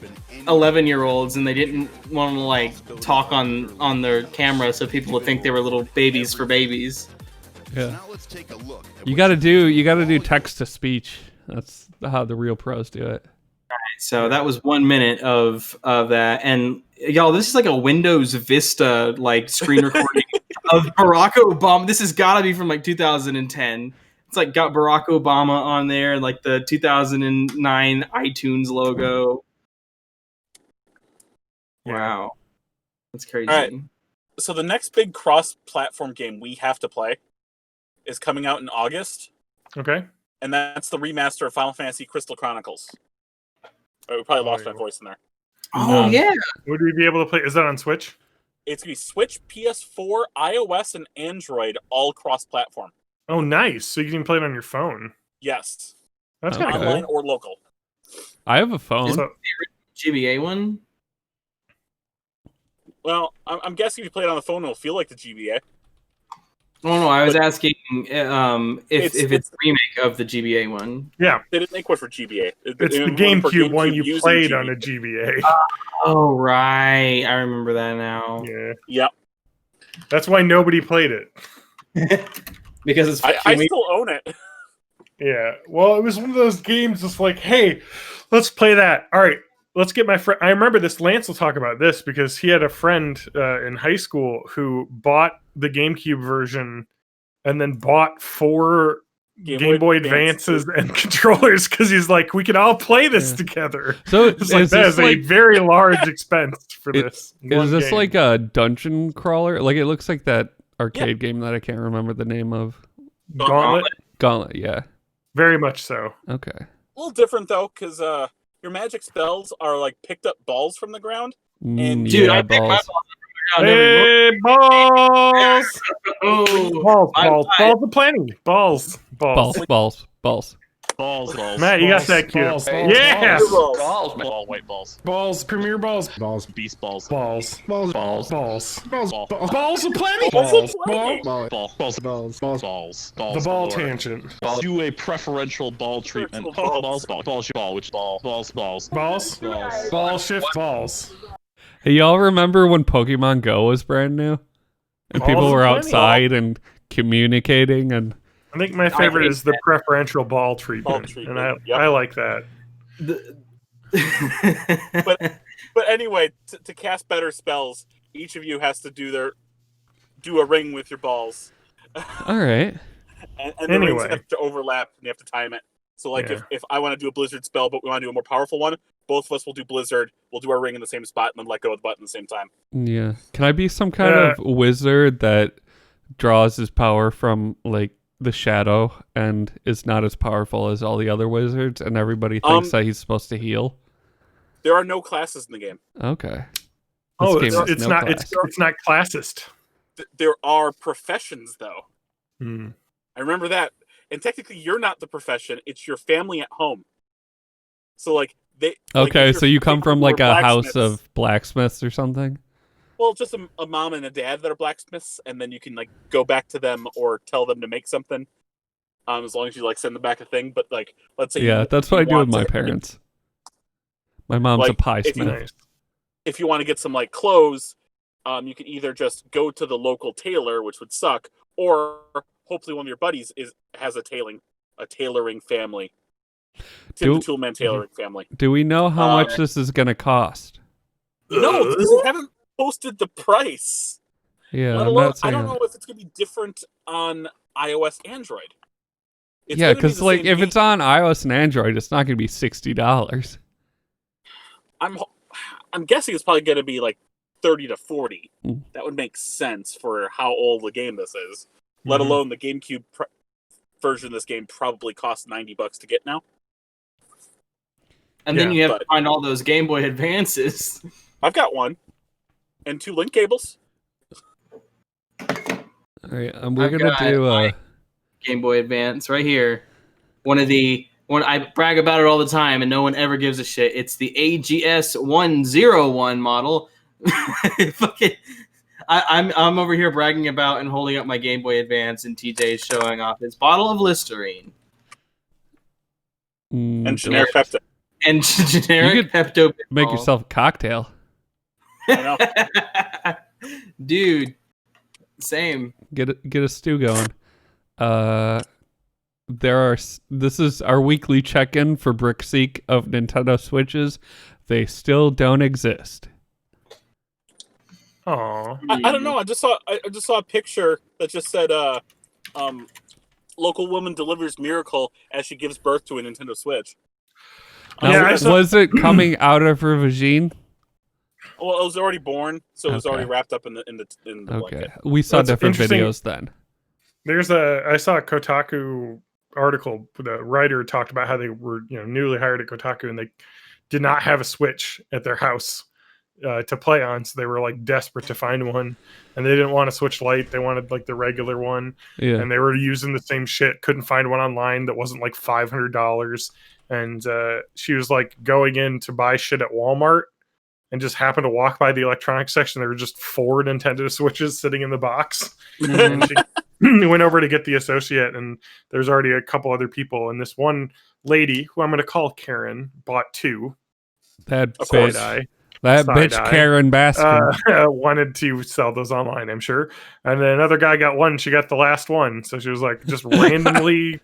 11-year-olds, and they didn't want to talk on their camera so people would think they were little babies for babies. Yeah. You gotta do text to speech. That's how the real pros do it. So that was 1 minute of that, and y'all, this is like a Windows Vista screen recording of Barack Obama. This has got to be from 2010. It's got Barack Obama on there and the 2009 iTunes logo. Wow, that's crazy. All right. So the next big cross-platform game we have to play is coming out in August, Okay. and that's the remaster of Final Fantasy Crystal Chronicles. Oh, we probably lost my voice in there. Oh yeah. Would we be able to play? Is that on Switch? It's going to be Switch, PS4, iOS, and Android, all cross-platform. Oh, nice. So you can play it on your phone. Yes. That's Okay. kind of Online cool. or local. I have a phone. So, GBA one. Well, I'm guessing if you play it on the phone, it'll feel like the GBA. Oh no, I was asking if It's it's a remake of the GBA one. yeah, They didn't make one for GBA. it's the GameCube one you using played GBA. on a GBA. Oh right, I remember that now. Yeah, Yep. that's why nobody played it. Because it's I still own it. Yeah, well, it was one of those games. It's like, hey, let's play that. All right, let's get my friend. I remember this. Lance will talk about this because he had a friend in high school who bought the GameCube version and then bought 4 Game Boy Advances and controllers because he's like, we can all play this together. So It's like, that is a very large expense for this. Is this game. like a dungeon crawler? Like it looks like that arcade game that I can't remember the name of. Gauntlet? Gauntlet, yeah. Very much so. Okay. A little different though, because your magic spells are like picked up balls from the ground. And Dude, yeah, I picked my balls. balls up every Hey, balls! Oh, Balls of plenty. Balls. Balls. Matt, you got that cue. Balls. Yeah! Balls. Ball, white balls. Balls, premier balls. Balls. Beast balls. Balls. Balls. Balls. Balls. Balls. Ball. Balls of plenty. Balls. Ball. Ball. Balls. Balls. Balls. Balls. The ball tangent. Do a preferential ball treatment. Balls. Ball. Which ball? Balls. Balls. Ball shift balls. Hey, y'all remember when Pokemon Go was brand new? And people Balls were of plenty. outside and communicating and I think my favorite is the preferential ball treatment. treatment, And yep. I like that. But anyway, to cast better spells, each of you has to do a ring with your balls. alright. And the rings Anyway. have to overlap, and you have to time it. So, like, Yeah. if I want to do a Blizzard spell, but we want to do a more powerful one, both of us will do Blizzard. We'll do our ring in the same spot, and then let go of the button at the same time. Yeah. Can I be some kind of wizard that draws his power from like the shadow and is not as powerful as all the other wizards and everybody thinks that he's supposed to heal? There are no classes in the game. Okay. Oh, This game has it's no not class. it's not classist. There are professions, though. Hmm. I remember that. And technically, you're not the profession; it's your family at home. So, like, Okay, so you come from like a house blacksmiths. of blacksmiths or something? Well, just a mom and a dad that are blacksmiths, and then you can like go back to them or tell them to make something. As long as you like send them back a thing. But like, let's say Yeah, that's what I do with my parents. My mom's a Like, pie if you- smith. Nice. If you want to get some like clothes, you can either just go to the local tailor, which would suck, or hopefully one of your buddies has a tailoring family. Tim the Toolman tailoring family. Do we know how much this is going to cost? No, because they haven't posted the price. Yeah, Let I'm alone, not I saying. don't know if it's going to be different on iOS, Android. It's Yeah, gonna be because the like same if it's game. on iOS and Android, it's not going to be $60. I'm guessing it's probably going to be like 30 to 40. Mm. That would make sense for how old the game this is. Let Mhm. alone the GameCube version of this game probably costs $90 to get now. And then Yeah, you have but- to find all those Game Boy Advances. I've got one and 2 link cables. All right, we're I've going got to do my Game Boy Advance right here. One I brag about it all the time, and no one ever gives a shit. It's the AGS 101 model. Fucking, I'm over here bragging about and holding up my Game Boy Advance, and TJ's showing off his bottle of Listerine And generic Pepto. and generic You could Pepto. make yourself a cocktail. I know. Dude. Same. Get a stew going. This is our weekly check-in for Brickseek of Nintendo Switches. They still don't exist. Aw. I don't know. I just saw a picture that just said local woman delivers miracle as she gives birth to a Nintendo Switch. Now, Yeah, I saw- was it coming out of her vagine? Well, it was already born, so it was already Okay. wrapped up in the Okay, blanket. we saw That's different interesting. videos then. I saw a Kotaku article. The writer talked about how they were, newly hired at Kotaku, and they did not have a Switch at their house to play on, so they were like desperate to find one, and they didn't want a Switch Lite. They wanted like the regular one, Yeah. and they were using the same shit. Couldn't find one online that wasn't like $500, and she was like going in to buy shit at Walmart, and just happened to walk by the electronics section. There were just 4 Nintendo Switches sitting in the box. And she went over to get the associate, and there's already a couple other people. And this one lady, who I'm going to call Karen, bought 2. That Of course. bitch, that bitch Side-eye. Karen Baskin. Wanted to sell those online, I'm sure. And then another guy got one. She got the last one. So she was like just randomly.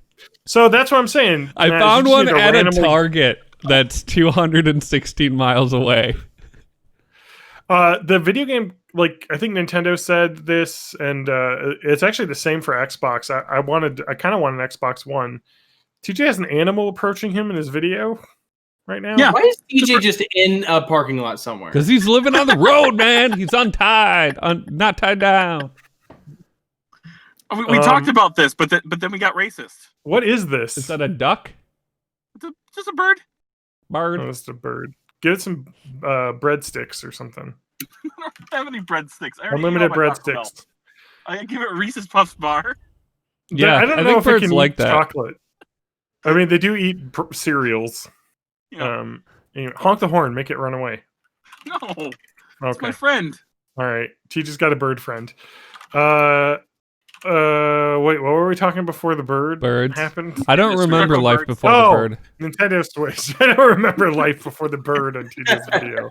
So that's what I'm saying. I Matt, found you just one need to at randomly- a Target that's 216 miles away. The video game, like I think Nintendo said this, and it's actually the same for Xbox. I kind of want an Xbox One. TJ has an animal approaching him in his video right now. Yeah. Why is TJ just in a parking lot somewhere? Because he's living on the road, man. He's untied, not tied down. We talked about this, but then we got racist. What is this? Is that a duck? It's just a bird. Bird? Oh, it's a bird. Get it some breadsticks or something. I don't have any breadsticks. I already Unlimited ate all my Taco Bell. breadsticks. I give it Reese's Puffs bar. Yeah, I don't I know think if it birds can like eat that. chocolate. I mean, they do eat cereals. Yeah. Honk the horn, make it run away. No, it's Okay. my friend. All right. TJ's got a bird friend. Wait, what were we talking before the bird Birds. happened? I don't It's remember Rainbow life Birds. before Oh. the bird. Nintendo Switch. I don't remember life before the bird on TJ's video.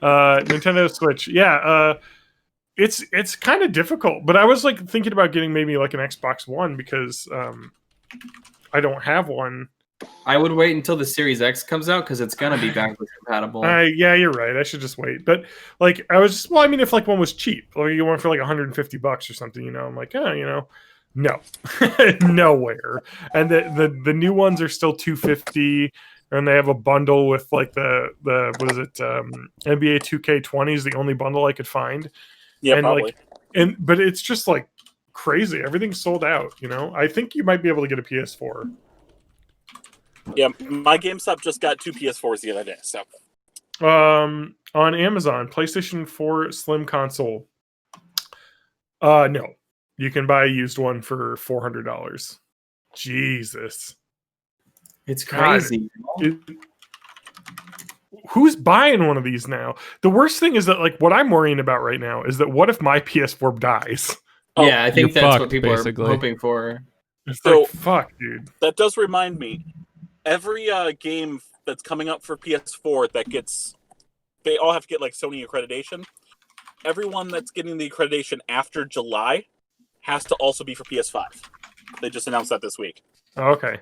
Nintendo Switch. Yeah. It's kind of difficult, but I was like thinking about getting maybe like an Xbox One because I don't have one. I would wait until the Series X comes out because it's gonna be backwards compatible. Yeah, you're right. I should just wait. But like, I was just, well, I mean, if like one was cheap, or you want for like $150 or something, I'm like, no, nowhere. And the new ones are still $250, and they have a bundle with like the what is it? NBA 2K20 is the only bundle I could find. Yeah, And, probably. But it's just like crazy. Everything's sold out. I think you might be able to get a PS4. Yeah, my GameStop just got 2 PS4s the other day. So On Amazon, PlayStation 4 Slim console. No, you can buy a used one for $400. Jesus, It's God. crazy. Who's buying one of these now? The worst thing is that like what I'm worrying about right now is that what if my PS4 dies? Yeah, I think you're that's fucked, what people basically. are hoping for. It's So- like fuck, dude. that does remind me. Every game that's coming up for PS4 they all have to get like Sony accreditation. Everyone that's getting the accreditation after July has to also be for PS5. They just announced that this week. Okay.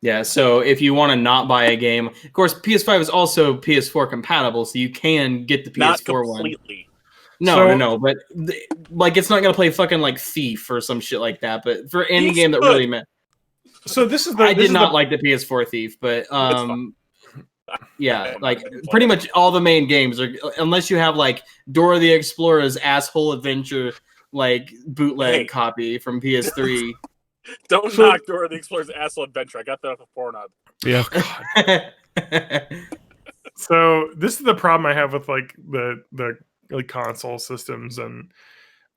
Yeah, so if you want to not buy a game, of course, PS5 is also PS4 compatible, so you can get the Not PS4 one. completely. No, but like it's not gonna play fucking like Thief or some shit like that. But for any Thief's game that good. really meant, So this is I did not like the PS4 Thief, but fine. yeah, like pretty much all the main games are, unless you have like Dora the Explorer's Asshole Adventure like bootleg Hey. copy from PS3. Don't So- knock Dora the Explorer's Asshole Adventure. I got that off of Pornhub. Yeah. So this is the problem I have with like the like console systems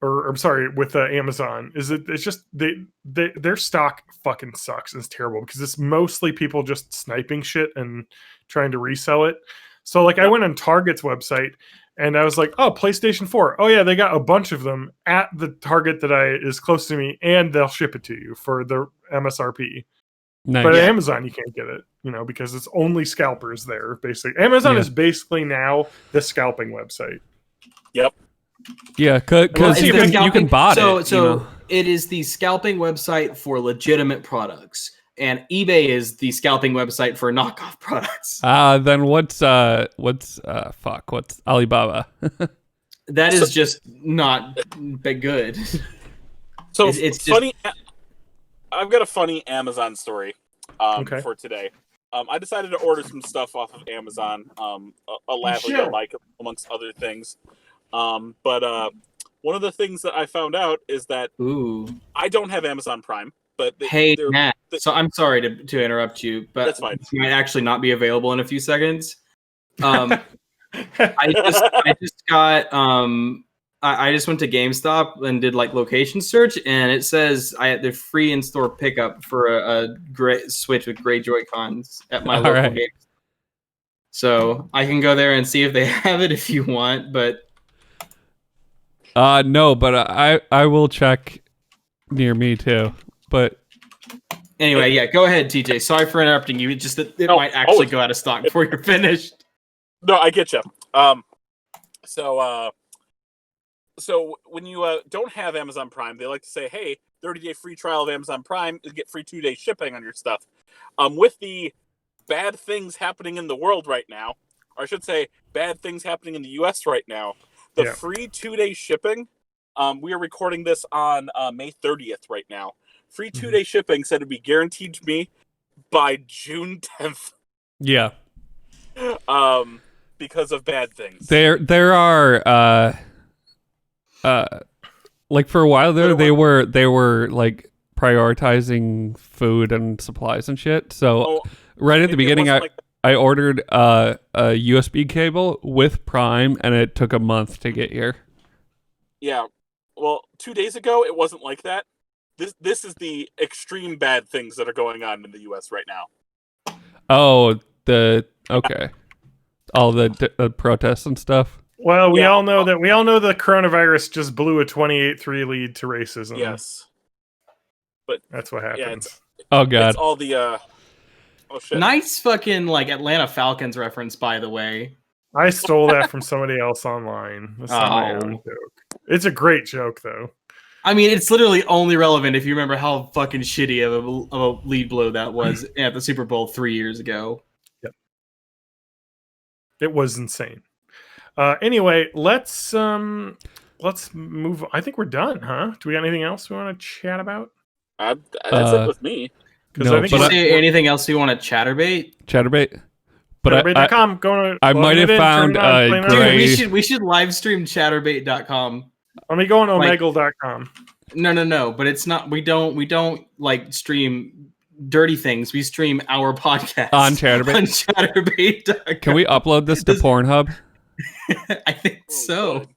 or I'm sorry, with Amazon, is that it's just their stock fucking sucks and it's terrible because it's mostly people just sniping shit and trying to resell it. So like I went on Target's website and I was like, oh, PlayStation 4. Oh yeah, they got a bunch of them at the Target that is close to me, and they'll ship it to you for the MSRP. Nice. But at Amazon, you can't get it, because it's only scalpers there. Basically, Amazon Yeah. is basically now the scalping website. Yep. Yeah, Well, because it's you the can scalping- bot so, it. So it is the scalping website for legitimate products, and eBay is the scalping website for knockoff products. Then what's Alibaba? That is just not good. So It's just- funny. I've got a funny Amazon story Okay. for today. I decided to order some stuff off of Amazon, a lavalier mic amongst other things. But one of the things that I found out is that I don't have Amazon Prime. But Matt. So I'm sorry to interrupt you, but that's fine. It might actually not be available in a few seconds. I just went to GameStop and did like location search, and it says they're free in-store pickup for a great Switch with great Joy-Cons at my local game. So I can go there and see if they have it if you want, but no, but I will check near me too. But anyway, yeah, go ahead, TJ. Sorry for interrupting you. It's just that it might actually go out of stock before you're finished. No, I get you. So when you don't have Amazon Prime, they like to say, hey, 30-day free trial of Amazon Prime, you get free 2-day shipping on your stuff. With the bad things happening in the world right now, or I should say bad things happening in the US right now, the free 2-day shipping, we are recording this on May 30th right now. Free 2-day shipping said to be guaranteed to me by June 10th. Yeah. Because of bad things. There are like for a while there they were like prioritizing food and supplies and shit. So right at the beginning I ordered a USB cable with Prime and it took a month to get here. Yeah. Well, 2 days ago it wasn't like that. This is the extreme bad things that are going on in the US right now. Oh, okay. All the protests and stuff. Well, we all know the coronavirus just blew a 28-3 lead to racism. Yes. But that's what happens. Oh god. It's all the oh shit. Nice fucking like Atlanta Falcons reference, by the way. I stole that from somebody else online. That's not my own joke. It's a great joke though. I mean, it's literally only relevant if you remember how fucking shitty of a lead blow that was at the Super Bowl 3 years ago. Yep. It was insane. Anyway, let's move. I think we're done, huh? Do we got anything else we want to chat about? That's it with me. No, I think anything else you want to chatterbait? Chatterbait. But Chatterbait.com. I might have found a gray. Dude, we should live stream chatterbait.com. Let me go on omegle.com. No, but it's not. We don't like stream dirty things. We stream our podcast on Chatterbait. On chatterbait.com. Can we upload this to Pornhub? I think so.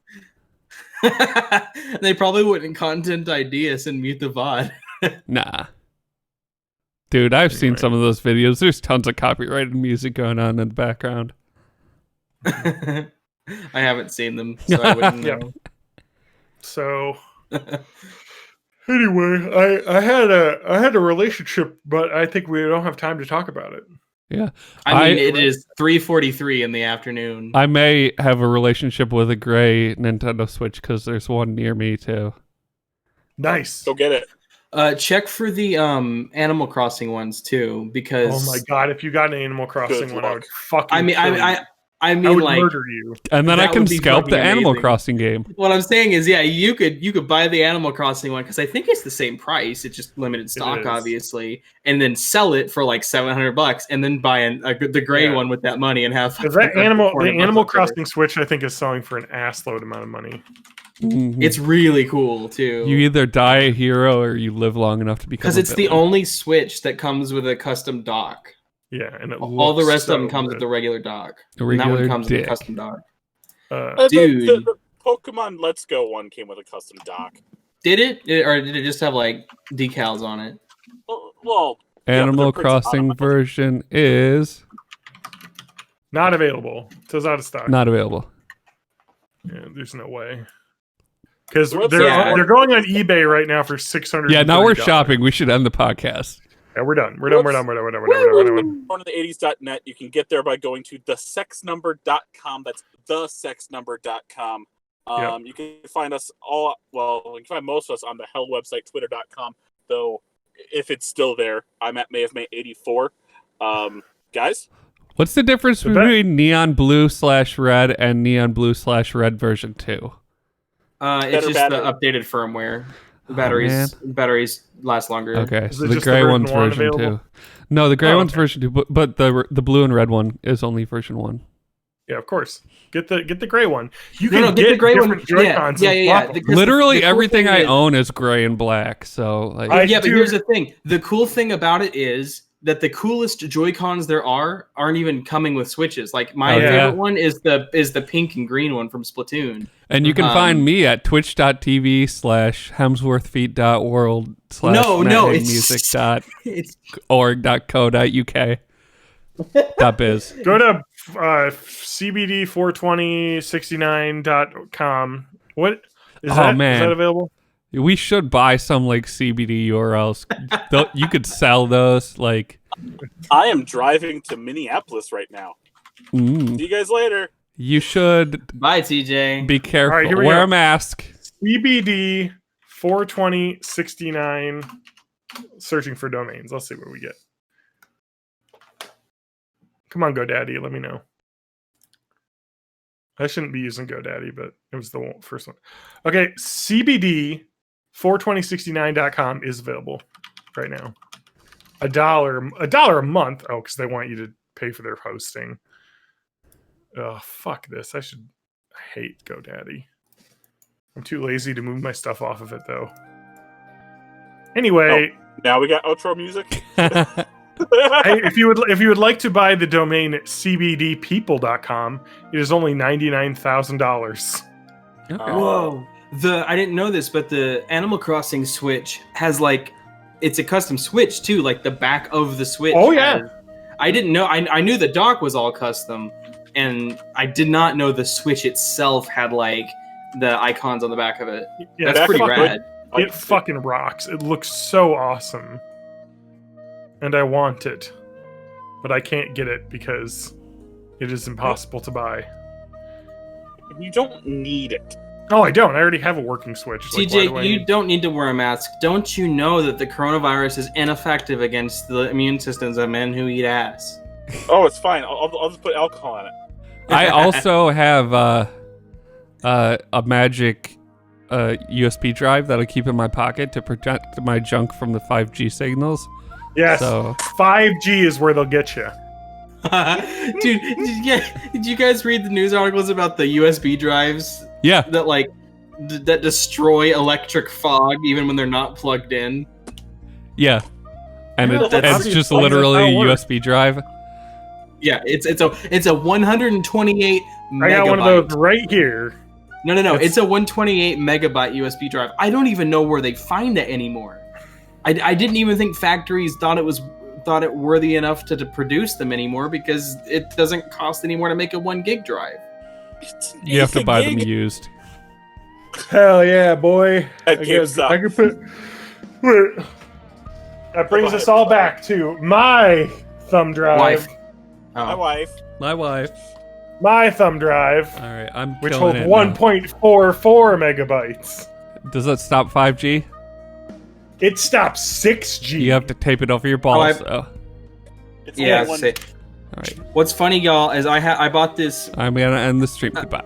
They probably wouldn't content ID us and mute the VOD. Nah. Dude, I've seen some of those videos. There's tons of copyrighted music going on in the background. I haven't seen them, so I wouldn't know. So anyway, I had a relationship, but I think we don't have time to talk about it. Yeah. I mean, it is 3:43 in the afternoon. I may have a relationship with a gray Nintendo Switch because there's one near me too. Nice. Go get it. Check for the Animal Crossing ones too, because oh my god, if you got an Animal Crossing one, I would fucking. I mean, I would like murder you, and then I can scalp the Animal Crossing game. What I'm saying is, yeah, you could buy the Animal Crossing one because I think it's the same price. It's just limited stock, obviously, and then sell it for like $700, and then buy the gray one with that money and have. Because the Animal Crossing Switch, I think, is selling for an assload amount of money. Mm-hmm. It's really cool too. You either die a hero or you live long enough to become. Because it's the only Switch that comes with a custom dock. Yeah, and all the rest of them comes with the regular dock. And that one comes with a custom dock. Dude, the Pokemon Let's Go one came with a custom dock. Did it, or did it just have like decals on it? Well, Animal Crossing version is not available. It says out of stock. Not available. Yeah, there's no way. Because they're going on eBay right now for $600. Yeah, now we're shopping. We should end the podcast. Yeah, we're done. We're done. Going to the 80s.net. You can get there by going to thesexnumber.com. That's thesexnumber.com. You can find us all. Well, you can find most of us on the hell website, twitter.com. Though, if it's still there, I'm at May84. Guys? What's the difference between Neon Blue/Red and Neon Blue/Red version 2? It's just the updated firmware. batteries last longer. Okay, Is so it the just the gray version one's 1 version available? 2. No, the gray Oh, one's okay. version 2, but the blue and red one is only version 1. Yeah, of course. Get the gray one. You No, can get the gray one. different Joy-Cons Yeah. and swap them. Because Literally the cool everything thing I is- own is gray and black. So like, but here's the thing. The cool thing about it is that the coolest Joy-Cons there aren't even coming with switches. Like my favorite one is the pink and green one from Splatoon. and you can find me at twitch.tv/hemsworthfeet.world /music.org.co.uk .biz. Go to cbd42069.com. What is that? Man. Is that available? We should buy some like CBD URLs. You could sell those like. I am driving to Minneapolis right now. See you guys later. You should. Bye, TJ. Be careful. All right, here we Wear go. a mask. CBD 42069. Searching for domains. Let's see what we get. Come on, GoDaddy. Let me know. I shouldn't be using GoDaddy, but it was the first one. Okay, CBD42069.com is available right now. $1 a month. Oh, because they want you to pay for their hosting. Oh, fuck this. I hate GoDaddy. I'm too lazy to move my stuff off of it, though. Anyway. Now we got outro music. If you would like to buy the domain cbdpeople.com, it is only $99,000. Okay. Whoa. I didn't know this, but the Animal Crossing Switch has it's a custom Switch too, like the back of the Switch. Oh yeah. I didn't know. I knew the dock was all custom, and I did not know the Switch itself had the icons on the back of it. Yeah, that's pretty rad. It fucking rocks. It looks so awesome. And I want it. But I can't get it because it is impossible to buy. You don't need it. No, I don't. I already have a working Switch. TJ, you don't need to wear a mask. Don't you know that the coronavirus is ineffective against the immune systems of men who eat ass? Oh, it's fine. I'll just put alcohol on it. I also have a magic USB drive that I keep in my pocket to protect my junk from the 5G signals. Yes. So 5G is where they'll get you. Dude, did you guys read the news articles about the USB drives? Yeah. That that destroy electric fog even when they're not plugged in. Yeah. And Yeah, it's just literally a USB drive. Yeah, it's a 128 megabyte. I got one of those right here. No. It's a 128 megabyte USB drive. I don't even know where they find it anymore. I didn't even think factories thought it worthy enough to produce them anymore because it doesn't cost anymore to make a 1 gig drive. You have to buy them used. Hell yeah, boy. At GameStop. I could put. Wait. That brings us all back to my thumb drive. Wife. My wife. My wife. My thumb drive, All right, I'm which killing holds it 1.44 megabytes. now. Does that stop 5G? It stops 6G. You have to tape it over your balls, I've- though. It's Yeah, only one- say, All right, what's funny, y'all, is I bought this. I'm gonna end the stream. Goodbye.